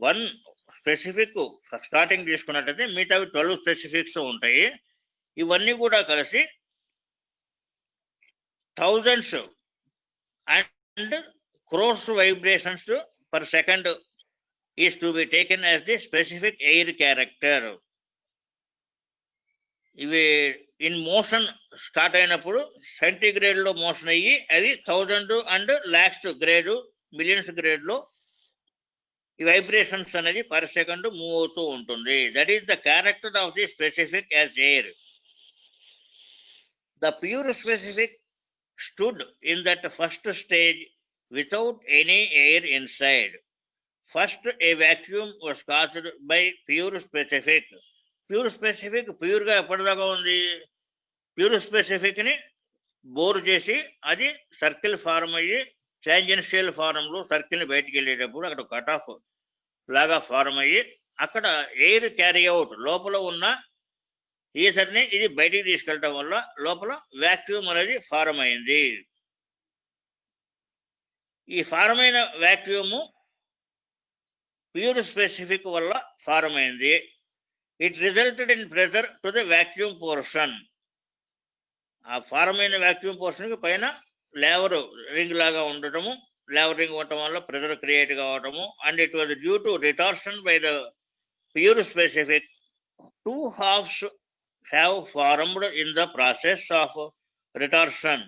1 స్పెసిఫిక్ స్టార్టింగ్ తీసుకున్నట్టయితే మిగతా 12 స్పెసిఫిక్స్ ఉంటాయి. ఇవన్నీ కూడా కలిసి thousands and crores vibrations per second is to be taken as the specific air character. ఇవి ఇన్ మోషన్ స్టార్ట్ అయినప్పుడు సెంటిగ్రేడ్ లో మోషన్ అయ్యి అది 1000 and lakhs grade millions grade లో ఈ వైబ్రేషన్స్ అనేది పర్ సెకండ్ మూవ్ అవుతూ ఉంటుంది. That is the character of the specific as air. The pure specific stood in that first stage without any air inside. First A vacuum was caused by pure specific. Pure specific ప్యూర్గా ఎప్పటిదాకా ఉంది? ప్యూర్ స్పెసిఫిక్ ని బోర్ చేసి అది సర్కిల్ ఫార్మ్ అయ్యి టాంజెన్షియల్ ఫారంలో సర్కిల్ బయటికి వెళ్ళేటప్పుడు అక్కడ కట్ ఆఫ్ లాగా ఫార్మ్ అయ్యి అక్కడ ఎయిర్ క్యారీ అవుట్ లోపల ఉన్న ఈసర్ని ఇది బయటికి తీసుకెళ్ళటం వల్ల లోపల వాక్యూమ్ అనేది ఫార్మ్ అయింది. ఈ ఫార్మ్ అయిన వాక్యూమ్ ప్యూర్ స్పెసిఫిక్ వల్ల ఫార్మ్ అయింది. It resulted in pressure to the vacuum portion. ఆ ఫార్మ్ అయిన వాక్యూమ్ పోర్షన్కి పైన లేవర్ రింగ్ లాగా ఉండటము, లేవర్ రింగ్ ఉండటం వల్ల ప్రెజర్ క్రియేట్ కావటము. And it was due to retortion by the pure specific. 2 halves have formed in the process of retortion.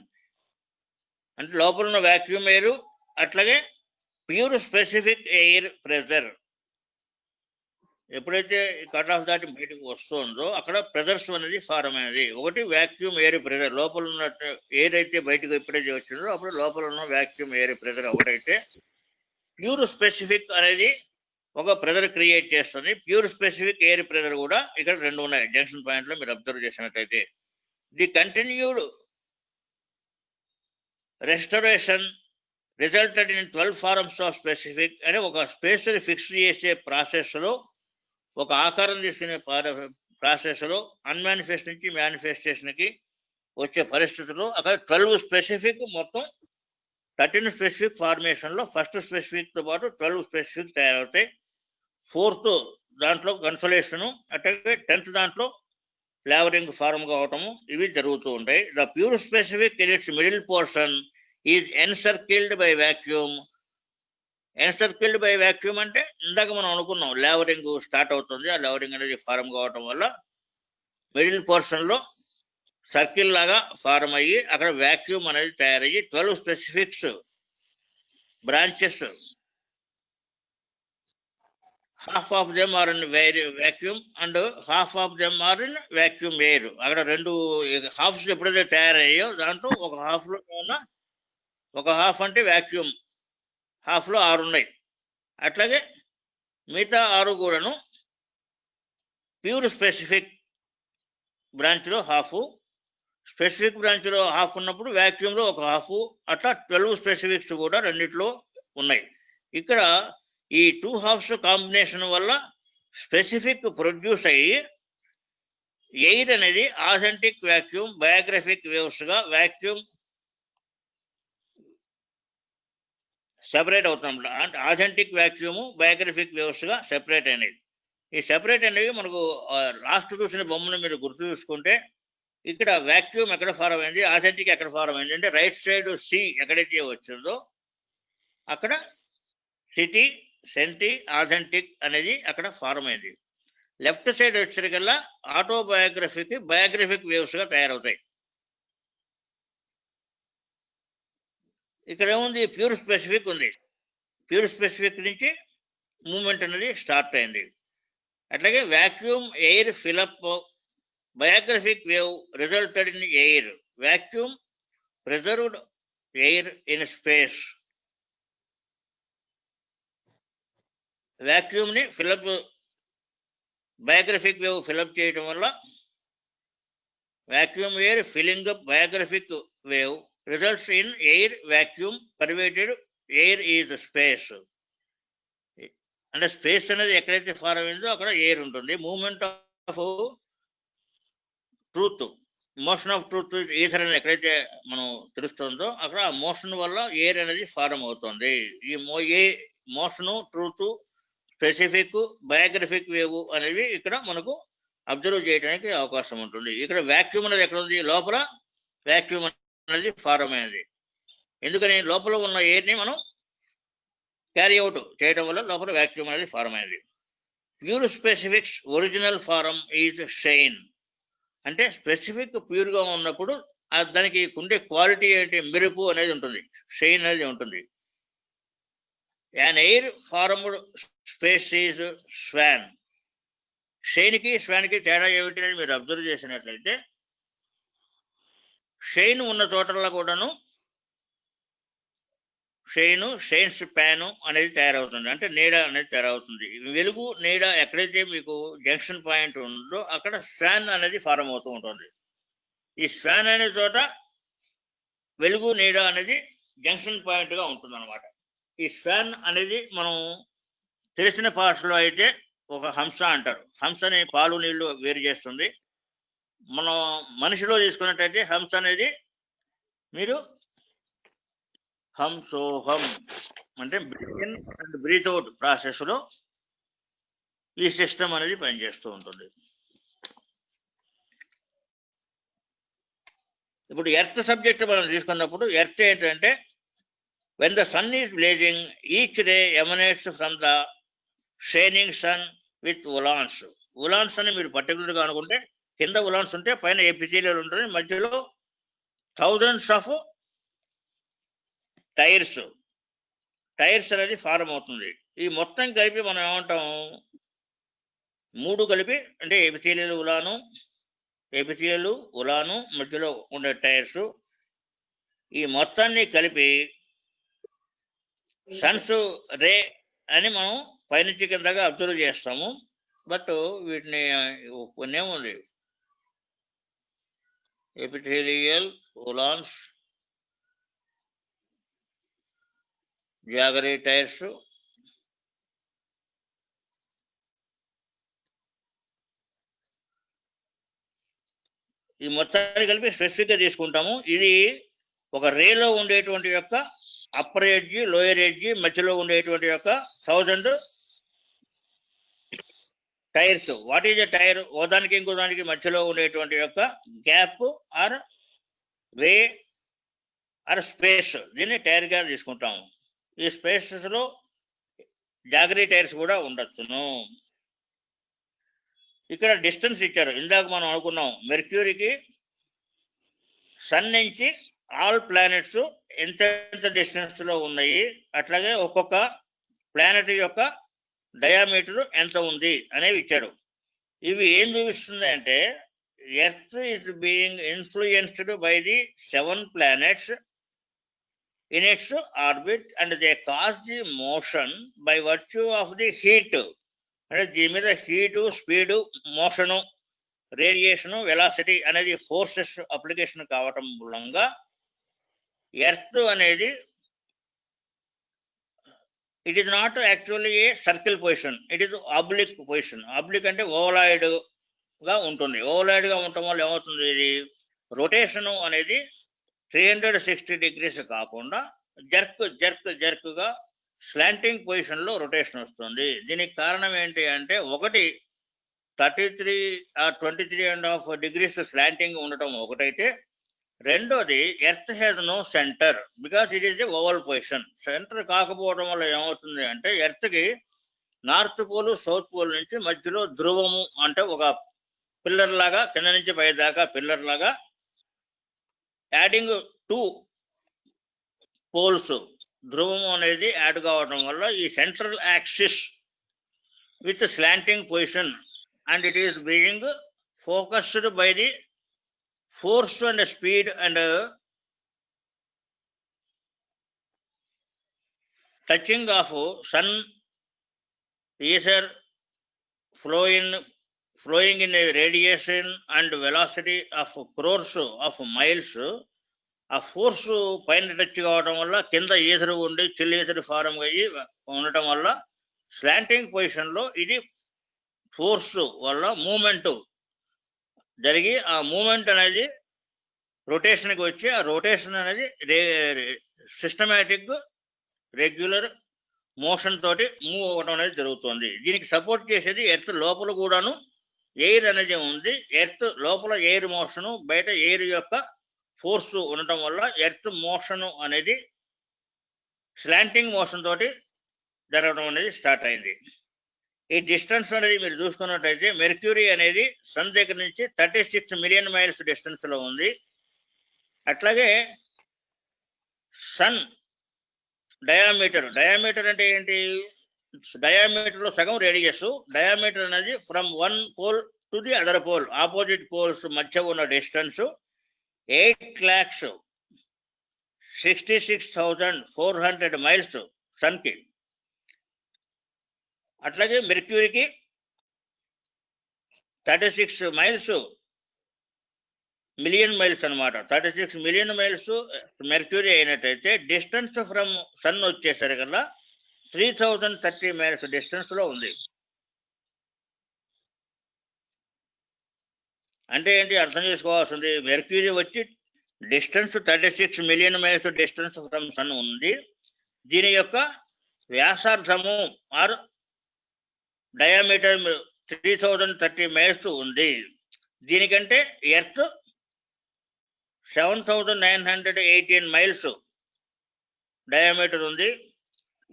అంటే లోపల ఉన్న వాక్యూమ్ ఎయిర్ అట్లాగే ప్యూర్ స్పెసిఫిక్ ఎయిర్ ప్రెజర్ ఎప్పుడైతే కట్ ఆఫ్ దాటి బయటకు వస్తుందో అక్కడ ప్రెజర్స్ అనేది ఫార్మ్ అనేది. ఒకటి వాక్యూమ్ ఎయిర్ ప్రెజర్, లోపల ఉన్న ఎయిర్ అయితే బయటకు ఎప్పుడైతే వచ్చిందో అప్పుడు లోపల ఉన్న వాక్యూమ్ ఎయిర్ ప్రెజర్ ఒకటైతే, ప్యూర్ స్పెసిఫిక్ అనేది ఒక ప్రెజర్ క్రియేట్ చేస్తుంది. ప్యూర్ స్పెసిఫిక్ ఎయిర్ ప్రెజర్ కూడా ఇక్కడ రెండు ఉన్నాయి జంక్షన్ పాయింట్ లో మీరు అబ్జర్వ్ చేసినట్లయితే. The continued restoration resulted in 12 forms of specific. అంటే ఒక స్పేస్ ఫిక్స్ చేసే ప్రాసెస్ లో, ఒక ఆకారం తీసుకునే ప్రాసెస్ లో అన్మానిఫెస్ట్ నుంచి మేనిఫెస్టేషన్ కి వచ్చే పరిస్థితుల్లో అక్కడ 12 స్పెసిఫిక్, మొత్తం 13 స్పెసిఫిక్ ఫార్మేషన్ లో ఫస్ట్ స్పెసిఫిక్ తో పాటు 12 స్పెసిఫిక్ తయారవుతాయి. 4th దాంట్లో కన్సలేషన్, అట్లాగే 10th దాంట్లో ఫ్లేవరింగ్ ఫార్మ్ కావటము ఇవి జరుగుతూ ఉంటాయి. The pure specific in its middle portion is encircled by vacuum. Encircled by vacuum అంటే ఇందాక మనం అనుకున్నాం లేవరింగ్ స్టార్ట్ అవుతుంది, ఆ లేవరింగ్ అనేది ఫార్మ్ కావటం వల్ల మిడిల్ పోర్షన్ లో సర్కిల్ లాగా ఫార్మ్ అయ్యి అక్కడ వాక్యూమ్ అనేది తయారయ్యి 12 specifics branches, half of them are in vacuum and half of them are in vacuum air. అక్కడ రెండు హాఫ్స్ ఎప్పుడైతే తయారయ్యో దాంట్లో ఒక హాఫ్ లో ఉన్న ఒక హాఫ్ అంటే వాక్యూమ్ హాఫ్ లో 6 ఉన్నాయి. అట్లాగే మిగతా 6 కూడాను ప్యూర్ స్పెసిఫిక్ బ్రాంచ్ లో హాఫ్, స్పెసిఫిక్ బ్రాంచ్ లో హాఫ్ ఉన్నప్పుడు వాక్యూమ్ లో ఒక హాఫ్, అట్లా 12 స్పెసిఫిక్స్ కూడా రెండిట్లో ఉన్నాయి. ఇక్కడ ఈ 2 halves కాంబినేషన్ వల్ల స్పెసిఫిక్ ప్రొడ్యూస్ అయ్యి ఎయిర్ అనేది ఆథెంటిక్ వాక్యూమ్ బయోగ్రఫిక్ వేవ్స్ గా వాక్యూమ్ సెపరేట్ అవుతాం. అంటే ఆథెంటిక్ వాక్యూమ్ బయోగ్రఫిక్ వేవ్స్ గా సెపరేట్ అనేది. ఈ సెపరేట్ అనేవి మనకు లాస్ట్ చూసిన బొమ్మను మీరు గుర్తు చూసుకుంటే ఇక్కడ వాక్యూమ్ ఎక్కడ ఫార్మ్ అయింది, ఆథెంటిక్ ఎక్కడ ఫార్మ్ అయింది అంటే రైట్ సైడ్ సి ఎక్కడైతే వచ్చిందో అక్కడ సిటీ, సెంటి, ఆథెంటిక్ అనేది అక్కడ ఫార్మ్ అయింది. లెఫ్ట్ సైడ్ వచ్చేసరికల్లా ఆటోబయోగ్రఫీకి బయోగ్రఫిక్ వేవ్స్ గా తయారవుతాయి. ఇక్కడ ఏముంది, ప్యూర్ స్పెసిఫిక్ ఉంది. ప్యూర్ స్పెసిఫిక్ నుంచి మూమెంట్ అనేది స్టార్ట్ అయింది. అట్లాగే vacuum air fill up biographic wave resulted in air. Vacuum preserved air in space. Vacuum ని ఫిలప్ బయోగ్రఫిక్ వేవ్ ఫిలప్ చేయడం వల్ల vacuum air filling up biographic wave results in air vacuum pervaded air is space. అంటే స్పేస్ అనేది ఎక్కడైతే ఫార్మ్ అయిందో అక్కడ ఎయిర్ ఉంటుంది. Moment of truth, motion of truth ether అనేది ఎక్కడైతే మనం తెలుస్తుందో అక్కడ ఆ మోషన్ వల్ల ఎయిర్ అనేది ఫార్మ్ అవుతుంది. ఈ మోషన్, ట్రూత్, స్పెసిఫిక్, బయోగ్రఫిక్ వేవ్ అనేవి ఇక్కడ మనకు అబ్జర్వ్ చేయడానికి అవకాశం ఉంటుంది. ఇక్కడ వాక్యూమ్ అనేది ఎక్కడ ఉంది, లోపల వాక్యూమ్ అనేది ఫార్మ్ అయింది. ఎందుకని, లోపల ఉన్న ఎయిర్ని మనం క్యారీ అవుట్ చేయడం వల్ల లోపల వాక్యూమ్ అనేది ఫార్మ్ అయింది. Pure specifics original form is shine. అంటే స్పెసిఫిక్ ప్యూర్గా ఉన్నప్పుడు దానికి ఉండే క్వాలిటీ ఏంటి, మెరుపు అనేది ఉంటుంది, షైన్ అనేది ఉంటుంది. An air formed space is swan. షైన్కి స్వాన్కి తేడా ఏమిటి అనేది మీరు అబ్జర్వ్ చేసినట్లయితే, షైన్ ఉన్న చోటల్లో కూడాను షైన్స్ ప్యాను అనేది తయారవుతుంది, అంటే నీడ అనేది తయారవుతుంది. వెలుగు నీడ ఎక్కడైతే మీకు జంక్షన్ పాయింట్ ఉందో అక్కడ స్వాన్ అనేది ఫారం అవుతూ ఉంటుంది. ఈ స్వాన్ అనే చోట వెలుగు నీడ అనేది జంక్షన్ పాయింట్గా ఉంటుంది అనమాట. ఈ స్వాన్ అనేది మనం తెలిసిన భాషలో అయితే ఒక హంస అంటారు. హంసని పాలు నీళ్లు వేరు చేస్తుంది. మనం మనిషిలో తీసుకున్నట్టయితే హంస అనేది మీరు హంసోహం అంటే breath in and breath out ప్రాసెస్లో ఈ సిస్టమ్ అనేది పనిచేస్తూ ఉంటుంది. ఇప్పుడు ఎర్త్ సబ్జెక్ట్ మనం తీసుకున్నప్పుడు ఎర్త్ ఏంటంటే, when the sun is blazing each day emanates from the shining sun with ఉలాన్స్. ఉలాన్స్ అని మీరు పర్టికులర్గా అనుకుంటే కింద ఉలాన్స్ ఉంటే పైన ఎపిథీలియల్ ఉంటుంది, మధ్యలో థౌజండ్స్ ఆఫ్ టైర్స్ అనేది ఫారం అవుతుంది. ఈ మొత్తం కలిపి మనం ఏమంటాం, మూడు కలిపి అంటే ఎపిథీలియల్ ఉలాను మధ్యలో ఉండే టైర్స్, ఈ మొత్తాన్ని కలిపి సన్స్ రే అని మనం పైనుంచి కిందగా అబ్జర్వ్ చేస్తాము. బట్ వీటిని కొన్ని ఏముంది, ఎపిథీలియల్, ఉలాన్స్, జాగరీ టైర్స్, ఈ మొత్తాన్ని కలిపి స్పెసిఫిక్గా తీసుకుంటాము. ఇది ఒక రేలో ఉండేటువంటి యొక్క అప్పర్ ఎడ్జ్, లోయర్ ఎడ్జ్, మధ్యలో ఉండేటువంటి యొక్క 1000 tiers. What is a tier? ఓదానికి ఇంకో దానికి మధ్యలో ఉండేటువంటి యొక్క gap or way or space, దీన్ని టైర్ గా తీసుకుంటాము. ఈ స్పేసెస్ లో జాగరీ టైర్స్ కూడా ఉండొచ్చును. ఇక్కడ డిస్టెన్స్ ఇచ్చారు. ఇందాక మనం అనుకున్నాం మెర్క్యూరీకి సన్ నుంచి ఆల్ ప్లానెట్స్ ఎంత డిస్టెన్స్ లో ఉన్నాయి, అట్లాగే ఒక్కొక్క ప్లానెట్ యొక్క డయామీటర్ ఎంత ఉంది అనేవి ఇచ్చాడు. ఇవి ఏం చూపిస్తుంది అంటే, earth is being influenced by the 7 planets in its orbit and they cause the motion by virtue of the heat. అంటే దీని మీద హీటు, స్పీడు, మోషను, రేడియేషను, వెలాసిటీ అనేది ఫోర్సెస్ అప్లికేషన్ కావటం మూలంగా ఎర్త్ అనేది it is not actually a circle position, it is oblique position. Oblique అంటే ఓవలాయిడ్ గా ఉంటుంది. ఓవలాయిడ్ గా ఉండటం వల్ల ఏమవుతుంది, ఇది రొటేషన్ అనేది 360 degrees కాకుండా జర్క్ గా స్లాంటింగ్ పొజిషన్ లో రొటేషన్ వస్తుంది. దీనికి కారణం ఏంటి అంటే, ఒకటి 33 or 23.5 degrees స్లాంటింగ్ ఉండటం ఒకటైతే, రెండోది earth has no centre because it is the oval position. Centre కాకపోవడం వల్ల ఏమవుతుంది అంటే, ఎర్త్కి నార్త్ పోల్, సౌత్ పోల్ నుంచి మధ్యలో ధ్రువము అంటే ఒక పిల్లర్ లాగా, కింద నుంచి పై దాకా పిల్లర్ లాగా యాడింగ్ 2 పోల్స్, ధ్రువం అనేది యాడ్ కావడం వల్ల ఈ central axis with slanting position and it is being focused by the force and speed and touching of sun ether flowing in a radiation and velocity of crores of miles. ఆ ఫోర్స్ పైన టచ్ కావడం వల్ల కింద ఈథరు ఉండి చిల్లి ఈథరు ఫారం అయ్యి ఉండటం వల్ల స్లాంటింగ్ పొజిషన్ లో ఇది ఫోర్స్ వల్ల మూమెంట్ జరిగి, ఆ మూమెంట్ అనేది రొటేషన్కి వచ్చి, ఆ రొటేషన్ అనేది సిస్టమేటిక్ రెగ్యులర్ మోషన్ తోటి మూవ్ అవ్వడం అనేది జరుగుతుంది. దీనికి సపోర్ట్ చేసేది ఎర్త్ లోపల కూడాను ఎయిర్ అనేది ఉంది. ఎర్త్ లోపల ఎయిర్ మోషను, బయట ఎయిర్ యొక్క ఫోర్స్ ఉండటం వల్ల ఎర్త్ మోషన్ అనేది స్లాంటింగ్ మోషన్ తోటి జరగడం అనేది స్టార్ట్ అయింది. ఈ డిస్టెన్స్ అనేది మీరు చూసుకున్నట్టయితే మెర్క్యూరీ అనేది సన్ దగ్గర నుంచి 36 మిలియన్ మైల్స్ డిస్టెన్స్ లో ఉంది. అట్లాగే సన్ డయామీటర్ అంటే ఏంటి? డయామీటర్ లో సగం రేడియస్. డయామీటర్ అనేది from one pole to the other pole, opposite poles మధ్య ఉన్న డిస్టెన్స్ 8,66,400 మైల్స్ సన్ కి. అట్లాగే మెర్క్యూరీకి 36 మిలియన్ మైల్స్ అనమాట. 36 మిలియన్ మైల్స్ మెర్క్యూరీ అయినట్టయితే డిస్టెన్స్ ఫ్రమ్ సన్ వచ్చేసరికల్లా 3030 మైల్స్ డిస్టెన్స్ లో ఉంది. అంటే ఏంటి అర్థం చేసుకోవాల్సింది? మెర్క్యూరీ వచ్చి distance 36 million miles distance from sun ఉంది. దీని యొక్క వ్యాసార్థము ఆర్ డయామీటర్ 3030 మైల్స్ ఉంది. దీనికంటే ఎర్త్ 7,918 మైల్స్ డయామీటర్ ఉంది.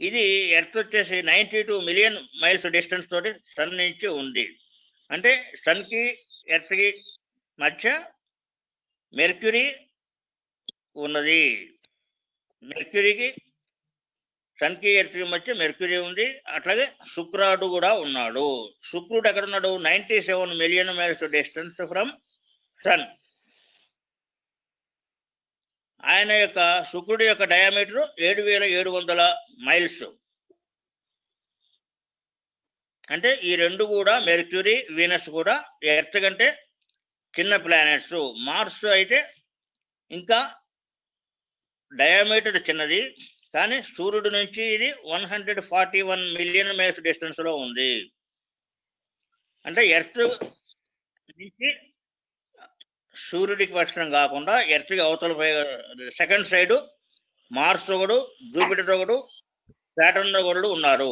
ఇది ఎర్త్ వచ్చేసి 92 మిలియన్ మైల్స్ డిస్టెన్స్ తోటి సన్ నుంచి ఉంది. అంటే సన్ కి ఎర్త్ కి మధ్య మెర్క్యూరీ ఉన్నది. మెర్క్యూరీకి సన్ కి ఎర్త్ కి మధ్య మెర్క్యూరీ ఉంది. అట్లాగే శుక్రాడు కూడా ఉన్నాడు. శుక్రుడు ఎక్కడ ఉన్నాడు? 97 million miles distance from sun. ఆయన యొక్క శుక్రుడి యొక్క డయామీటర్ 7,700 మైల్స్. అంటే ఈ రెండు కూడా మెర్క్యూరీ, వీనస్ కూడా ఎర్త్ కంటే చిన్న ప్లానెట్స్. మార్స్ అయితే ఇంకా డయామీటర్ చిన్నది, కానీ సూర్యుడి నుంచి ఇది 141 మిలియన్ మైల్స్ డిస్టెన్స్ లో ఉంది. అంటే ఎర్త్ నుంచి సూర్యుడికి పక్షం కాకుండా ఎర్త్కి అవతల సెకండ్ సైడ్ మార్స్ ఒకడు, జూపిటర్ ఒకడు, సాటర్న్ ఒకడు ఉన్నారు.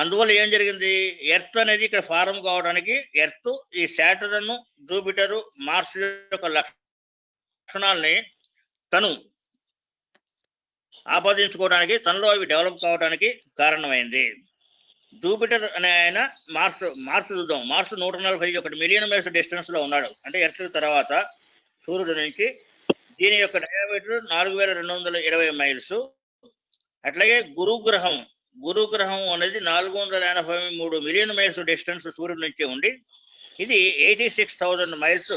అందువల్ల ఏం జరిగింది? ఎర్త్ అనేది ఇక్కడ ఫారం కావడానికి ఎర్త్ ఈ సాటర్న్, జూపిటర్, మార్స్ యొక్క లక్షణాలని తను ఆపాదించుకోవడానికి, తనలో అవి డెవలప్ కావడానికి కారణమైంది. జూపిటర్ అనే ఆయన మార్స్ చూద్దాం. మార్స్ 141 మిలియన్ మైల్స్ డిస్టెన్స్ లో ఉన్నాడు. అంటే ఎర్త్ తర్వాత సూర్యుడి నుంచి. దీని యొక్క డయామీటర్ 4,220 మైల్స్. అట్లాగే గురుగ్రహం అనేది 483 మిలియన్ మైల్స్ డిస్టెన్స్ సూర్యుడి నుంచి ఉండి ఇది 86,000 మైల్స్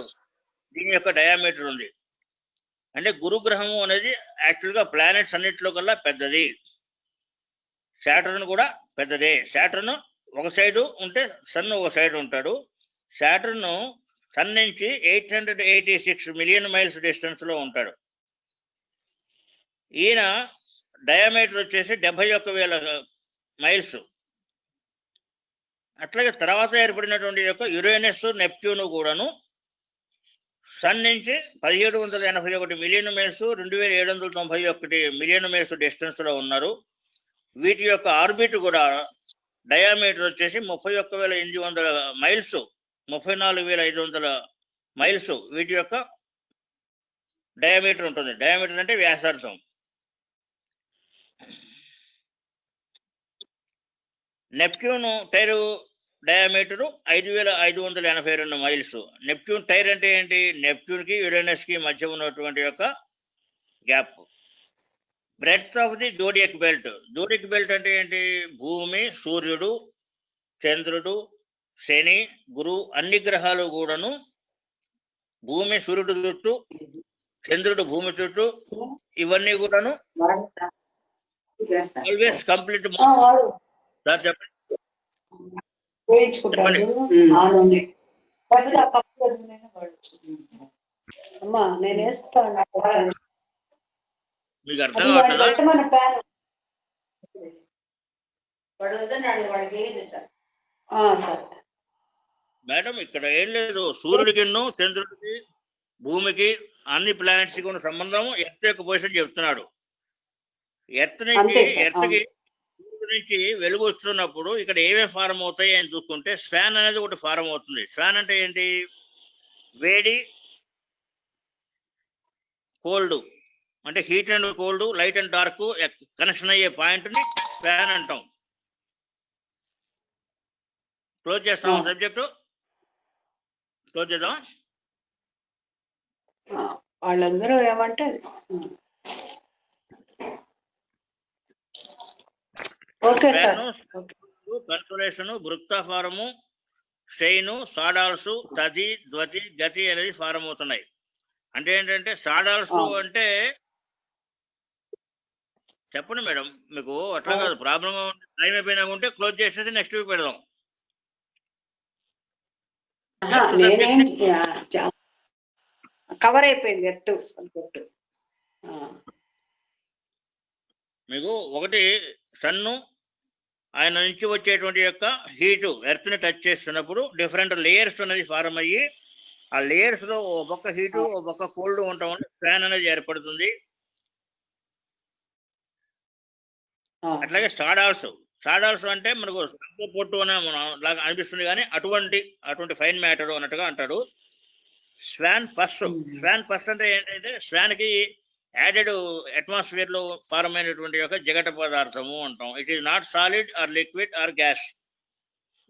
దీని యొక్క డయామీటర్ ఉంది. అంటే గురుగ్రహం అనేది యాక్చువల్గా ప్లానెట్స్ అన్నింటిలో కల్లా పెద్దది. సాటర్న్ కూడా పెద్దదే. సాటర్న్ ఒక సైడ్ ఉంటే సన్ ఒక సైడ్ ఉంటాడు. సాటర్న్ సన్ నుంచి 886 మిలియన్ మైల్స్ డిస్టెన్స్ లో ఉంటాడు. ఈయన డయామీటర్ వచ్చేసి 71,000 మైల్స్. అట్లాగే తర్వాత ఏర్పడినటువంటి యొక్క యురేనస్, నెప్ట్యూన్ కూడాను సన్ నుంచి 1,781 million miles, 2,791 million miles distance లో ఉన్నారు. వీటి యొక్క ఆర్బిట్ కూడా డయామీటర్ వచ్చేసి 31,800 మైల్స్, 34,500 మైల్స్ వీటి యొక్క డయామీటర్ ఉంటుంది. డయామీటర్ అంటే వ్యాసార్థం. Neptune tier diameter 5,582 miles. Neptune tier అంటే ఏంటి? నెప్ట్యూన్ కి యురేనస్ కి మధ్య ఉన్నటువంటి యొక్క gap. Breadth of the zodiac belt. Zodiac belt అంటే ఏంటి? భూమి, సూర్యుడు, చంద్రుడు, శని, గురువు అన్ని గ్రహాలు కూడాను భూమి సూర్యుడు చుట్టూ, చంద్రుడు భూమి చుట్టూ, ఇవన్నీ కూడాను ఆల్వేస్ కంప్లీట్. సార్ చెప్పండి. మీకు అర్థం కావట్లేదా మేడం? ఇక్కడ ఏం లేదు. సూర్యుడికి, చంద్రుడికి, భూమికి, అన్ని ప్లానెట్స్ కి ఉన్న సంబంధం ఎర్త్ యొక్క పొజిషన్ చెప్తున్నాడు. ఎర్త్ నుంచి వెలుగు వస్తున్నప్పుడు ఇక్కడ ఏమేమి ఫారం అవుతాయి అని చూసుకుంటే స్వాన్ అనేది ఒకటి ఫారం అవుతుంది. స్వాన్ అంటే ఏంటి? వేడి, కోల్డ్, అంటే heat and cold, light and dark connection అయ్యే పాయింట్ ని స్వాన్ అంటాం. క్లోజ్ చేస్తాం సబ్జెక్టు, క్లోజ్ చేద్దాం. వాళ్ళందరూ ఏమంటే ఓకే సార్. కన్సోలేషన్, భృక్త ఫారము, షైను, సాడాల్సు, తది, ద్వతి, గతి అనేది ఫారం అవుతున్నాయి. అంటే ఏంటంటే సాడాల్సు అంటే చెప్పండి మేడం, మీకు అట్లా కాదు, ప్రాబ్లం టైం అయిపోయినా ఉంటే క్లోజ్ చేసేసి నెక్స్ట్ వీక్ పెడదాం. కవర్ అయిపోయింది ఎత్తు సబ్జెక్ట్. మీకు ఒకటి సన్ను ఆయన నుంచి వచ్చేటువంటి యొక్క హీటు ఎర్త్ ని టచ్ చేస్తున్నప్పుడు డిఫరెంట్ లేయర్స్ అనేది ఫారం అయ్యి ఆ లేయర్స్ లో ఓ పక్క హీటు ఓ పక్క కోల్డ్ ఉండటం వల్ల ఫ్యాన్ అనేది ఏర్పడుతుంది. అట్లాగే సాడాల్స్ అంటే మనకు పొట్టు అనే లాగా అనిపిస్తుంది, కానీ అటువంటి ఫైన్ మ్యాటర్ అన్నట్టుగా అంటాడు. స్వాన్ పస్ అంటే ఏంటంటే స్వాన్ కి యాడెడ్ అట్మాస్ఫియర్ లో ఫారం అయినటువంటి యొక్క జగట పదార్థము అంటాం. It is not solid or liquid or gas,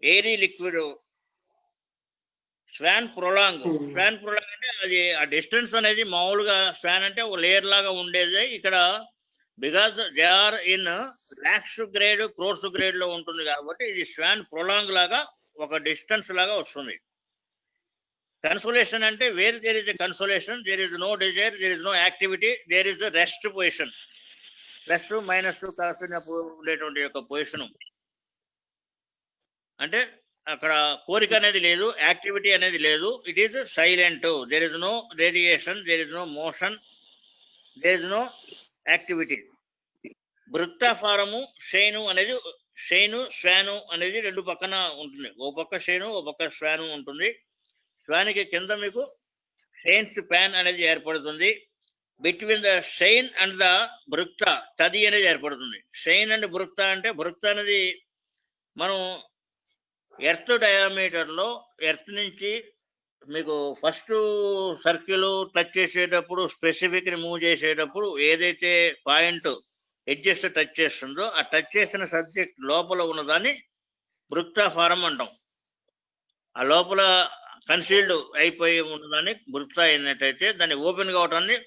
airy liquid. స్వాన్ ప్రొలాంగ్ అంటే అది ఆ డిస్టెన్స్ అనేది మామూలుగా స్వాన్ అంటే ఒక లేయర్ లాగా ఉండేది. ఇక్కడ because they are in lakhs grade crores grade లో ఉంటుంది కాబట్టి ఇది స్వాన్ ప్రొలాంగ్ లాగా ఒక డిస్టెన్స్ లాగా వస్తుంది. కన్సోలేషన్ అంటే where there is a consolation, there is no desire, there is no activity, there is rest position. Plus minus కలిసినప్పుడు ఉండేటువంటి యొక్క పొజిషన్ అంటే అక్కడ కోరిక అనేది లేదు, యాక్టివిటీ అనేది లేదు. It is silent, there is no radiation, there is no motion, there is no activity. భృక్త ఫారము షైను అనేది శ్వాను అనేది రెండు పక్కన ఉంటుంది. ఓ పక్క షైను ఓ పక్క శ్వాను ఉంటుంది. శ్వానికి కింద మీకు షైన్స్ ప్యాన్ అనేది ఏర్పడుతుంది. Between the shine and the భృక్త తది అనేది ఏర్పడుతుంది. షైన్ అండ్ భృక్త అంటే భృక్త అనేది మనం ఎర్త్ డయామీటర్ లో ఎర్త్ నుంచి మీకు ఫస్ట్ సర్కిల్ టచ్ చేసేటప్పుడు స్పెసిఫిక్ ని మూవ్ చేసేటప్పుడు ఏదైతే పాయింట్ ఎడ్జెస్ టచ్ చేస్తుందో ఆ టచ్ చేసిన సబ్జెక్ట్ లోపల ఉన్నదాన్ని భృక్త ఫారం అంటాం. ఆ లోపల కన్సీల్డ్ అయిపోయి ఉన్నదాన్ని భృక్త అయినట్టయితే దాన్ని ఓపెన్ కావటాన్ని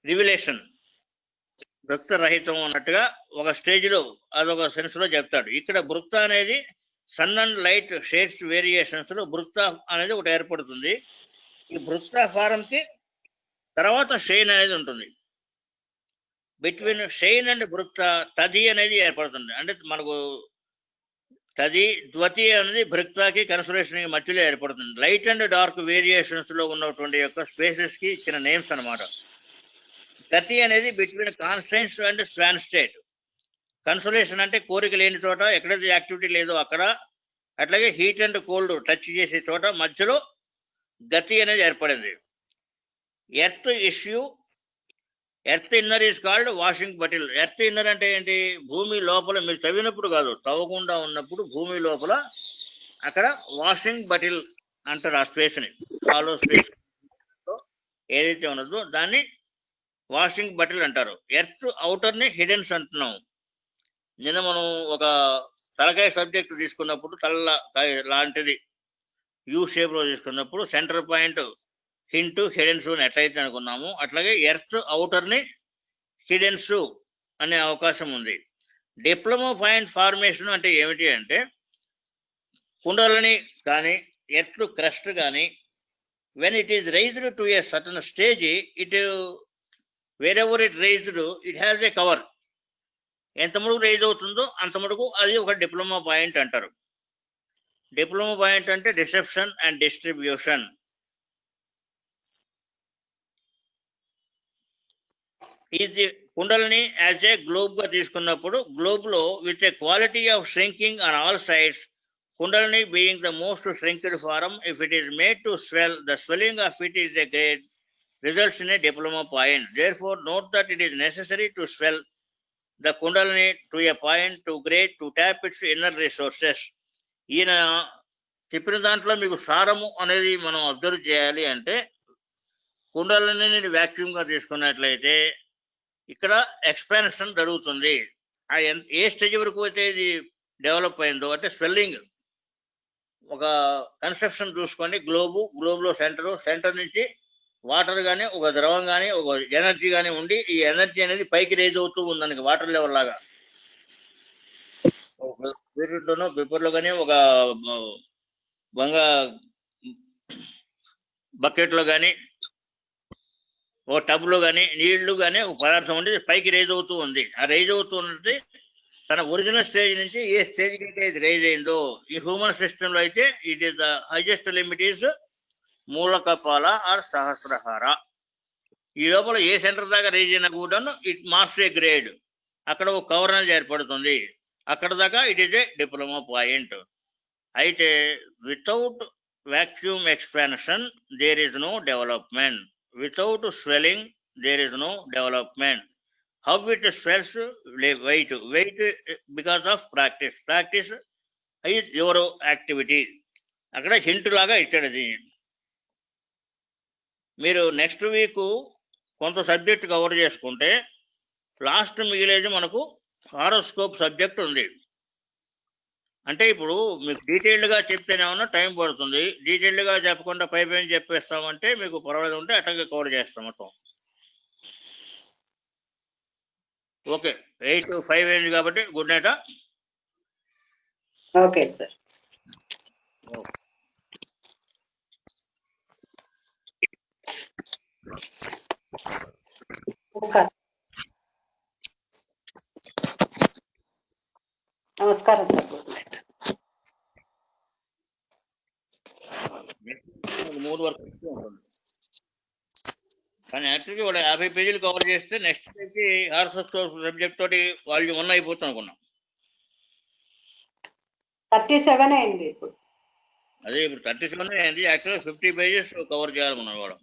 రివిలేషన్, భృక్త రహితం అన్నట్టుగా ఒక స్టేజ్ లో అదొక సెన్స్ లో చెప్తాడు. ఇక్కడ భృక్త అనేది sun and light shades variations లో భృక్త అనేది ఒకటి ఏర్పడుతుంది. ఈ భృక్త ఫారం కి తర్వాత షైన్ అనేది ఉంటుంది. బిట్వీన్ షైన్ అండ్ భృక్త తది అనేది ఏర్పడుతుంది. అంటే మనకు తది ద్వతి అనేది భృక్తకి కన్సోలేషన్ కి మధ్యలో ఏర్పడుతుంది. లైట్ అండ్ డార్క్ వేరియేషన్స్ లో ఉన్నటువంటి యొక్క స్పేసెస్ కి ఇచ్చిన నేమ్స్ అన్నమాట. గతి అనేది between constants and swan state. Consolation అంటే కోరిక లేని చోట, ఎక్కడైతే యాక్టివిటీ లేదో అక్కడ. అట్లాగే హీట్ అండ్ కోల్డ్ టచ్ చేసే చోట మధ్యలో గతి అనేది ఏర్పడింది. Earth inner is called washing bottle. Earth inner అంటే ఏంటి? భూమి లోపల మీరు తవ్వినప్పుడు కాదు, తవ్వకుండా ఉన్నప్పుడు భూమి లోపల అక్కడ వాషింగ్ బటిల్ అంటారు. ఆ స్పేస్ ని, హాలో స్పేస్ ఏదైతే ఉన్నదో దాన్ని వాషింగ్ బటిల్ అంటారు. ఎర్త్ అవుటర్ ని హిడెన్స్ అంటున్నాం. నిన్న మనం ఒక తలకాయ సబ్జెక్ట్ తీసుకున్నప్పుడు తలకాయ లాంటిది యూ షేప్ లో తీసుకున్నప్పుడు సెంటర్ పాయింట్ హింట్ హిడెన్స్ అని ఎట్లయితే అనుకున్నాము, అట్లాగే ఎర్త్ అవుటర్ ని హిడెన్స్ అనే అవకాశం ఉంది. డిప్లొమా పాయింట్ ఫార్మేషన్ అంటే ఏమిటి అంటే కుండలని కానీ ఎర్త్ క్రస్ట్ కానీ when it is raised to a certain stage, wherever it raised, it has a cover. ఎంత మటుకు రైజ్ అవుతుందో అంత మటుకు అది ఒక డిప్లొమా పాయింట్ అంటారు. డిప్లొమా పాయింట్ అంటే డిసెప్షన్ అండ్ డిస్ట్రిబ్యూషన్. ఇది కుండలని యాజ్ ఏ గ్లోబ్ గా తీసుకున్నప్పుడు గ్లోబ్ లో with a quality of shrinking on all sides, kundalini being the most shrinked form, if it is made to swell, the swelling of it is a grade results in a diploma point. Therefore note that it is necessary to swell the kundalini to a point to grade to tap its inner resources. ఈయన చెప్పిన దాంట్లో మీకు సారము అనేది మనం అబ్జర్వ్ చేయాలి అంటే కుండలిని వ్యాక్యూమ్ గా తీసుకున్నట్లయితే ఇక్కడ ఎక్స్పాన్షన్ జరుగుతుంది. ఏ స్టేజ్ వరకు అయితే ఇది డెవలప్ అయిందో అంటే స్వెల్లింగ్, ఒక కన్స్ట్రక్షన్ చూసుకోండి, గ్లోబ్ లో సెంటర్ నుంచి వాటర్ గానీ ఒక ద్రవం గానీ ఒక ఎనర్జీ గానీ ఉండి ఈ ఎనర్జీ అనేది పైకి రేజ్ అవుతూ ఉందనికి వాటర్ లెవెల్ లాగా. బీట్రూట్లోనో పేపర్లో కానీ ఒక బంగా బకెట్లో కానీ ఒక టబ్ లో కానీ నీళ్లు కానీ ఒక పదార్థం ఉండి పైకి రేజ్ అవుతూ ఉంది. ఆ రేజ్ అవుతూ ఉన్నది తన ఒరిజినల్ స్టేజ్ నుంచి ఏ స్టేజ్ అయితే ఇది రైజ్ అయిందో, ఈ హ్యూమన్ సిస్టమ్ లో అయితే it is the highest limit is మూలకపాల ఆర్ సహస్రహార. ఈ లోపల ఏ సెంటర్ దాకా రైజ్ అయినా కూడా ఇట్ మార్క్స్ ఏ గ్రేడ్. అక్కడ ఒక కవర్నెజ్ ఏర్పడుతుంది. అక్కడ దాకా it is a diploma point. అయితే without vacuum expansion there is no development, without swelling there is no development. How it swells? Weight because of practice is your activity. అక్కడ హింట్ లాగా ఇచ్చాడు. మీరు నెక్స్ట్ వీక్ కొంత సబ్జెక్ట్ కవర్ చేసుకుంటే లాస్ట్ మిగిలేది మనకు హారోస్కోప్ సబ్జెక్ట్ ఉంది. అంటే ఇప్పుడు మీకు డీటెయిల్డ్గా చెప్తేనేమన్నా టైం పడుతుంది, డీటెయిల్డ్గా చెప్పకుండా పైన చెప్పేస్తామంటే మీకు పర్వాలేదు ఉంటే అట్లాగే కవర్ చేస్తాం మొత్తం. ఓకే, 8 to 5 అయింది కాబట్టి గుడ్ నైట్. Okay sir. నమస్కారం సార్. Good night. 3 వరకు ఉంటుంది కానీ యాక్చువల్గా వాడు 50 పేజీలు కవర్ చేస్తే నెక్స్ట్ పేజీ హారోస్కోప్ సబ్జెక్ట్ తోటి వాల్యూమ్ 1 అయిపోతుంది అనుకున్నాం. 37 అయింది ఇప్పుడు. అదే ఇప్పుడు 37 అయింది. యాక్చువల్గా 50 పేజెస్ కవర్ చేయాలనుకున్నాం వాడు.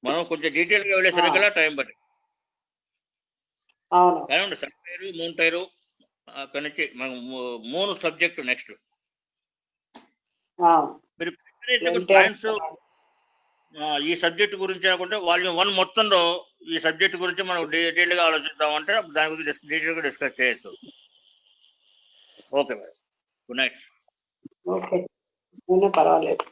మనం కొంచెం డీటెయిల్గా వెళ్ళేసరికల్లా టైం పట్టింది. కానీ సన్ టైరు, మూన్ టైరు అక్కడి నుంచి మనం 3 సబ్జెక్టు నెక్స్ట్. మీరు పాయింట్స్ ఈ సబ్జెక్ట్ గురించి అనుకుంటే వాల్యూమ్ 1 మొత్తంలో ఈ సబ్జెక్ట్ గురించి మనం డీటెయిల్గా ఆలోచిద్దామంటే దాని గురించి డీటెయిల్గా డిస్కస్ చేయొచ్చు. Okay madam, good night. Okay, పర్వాలేదు.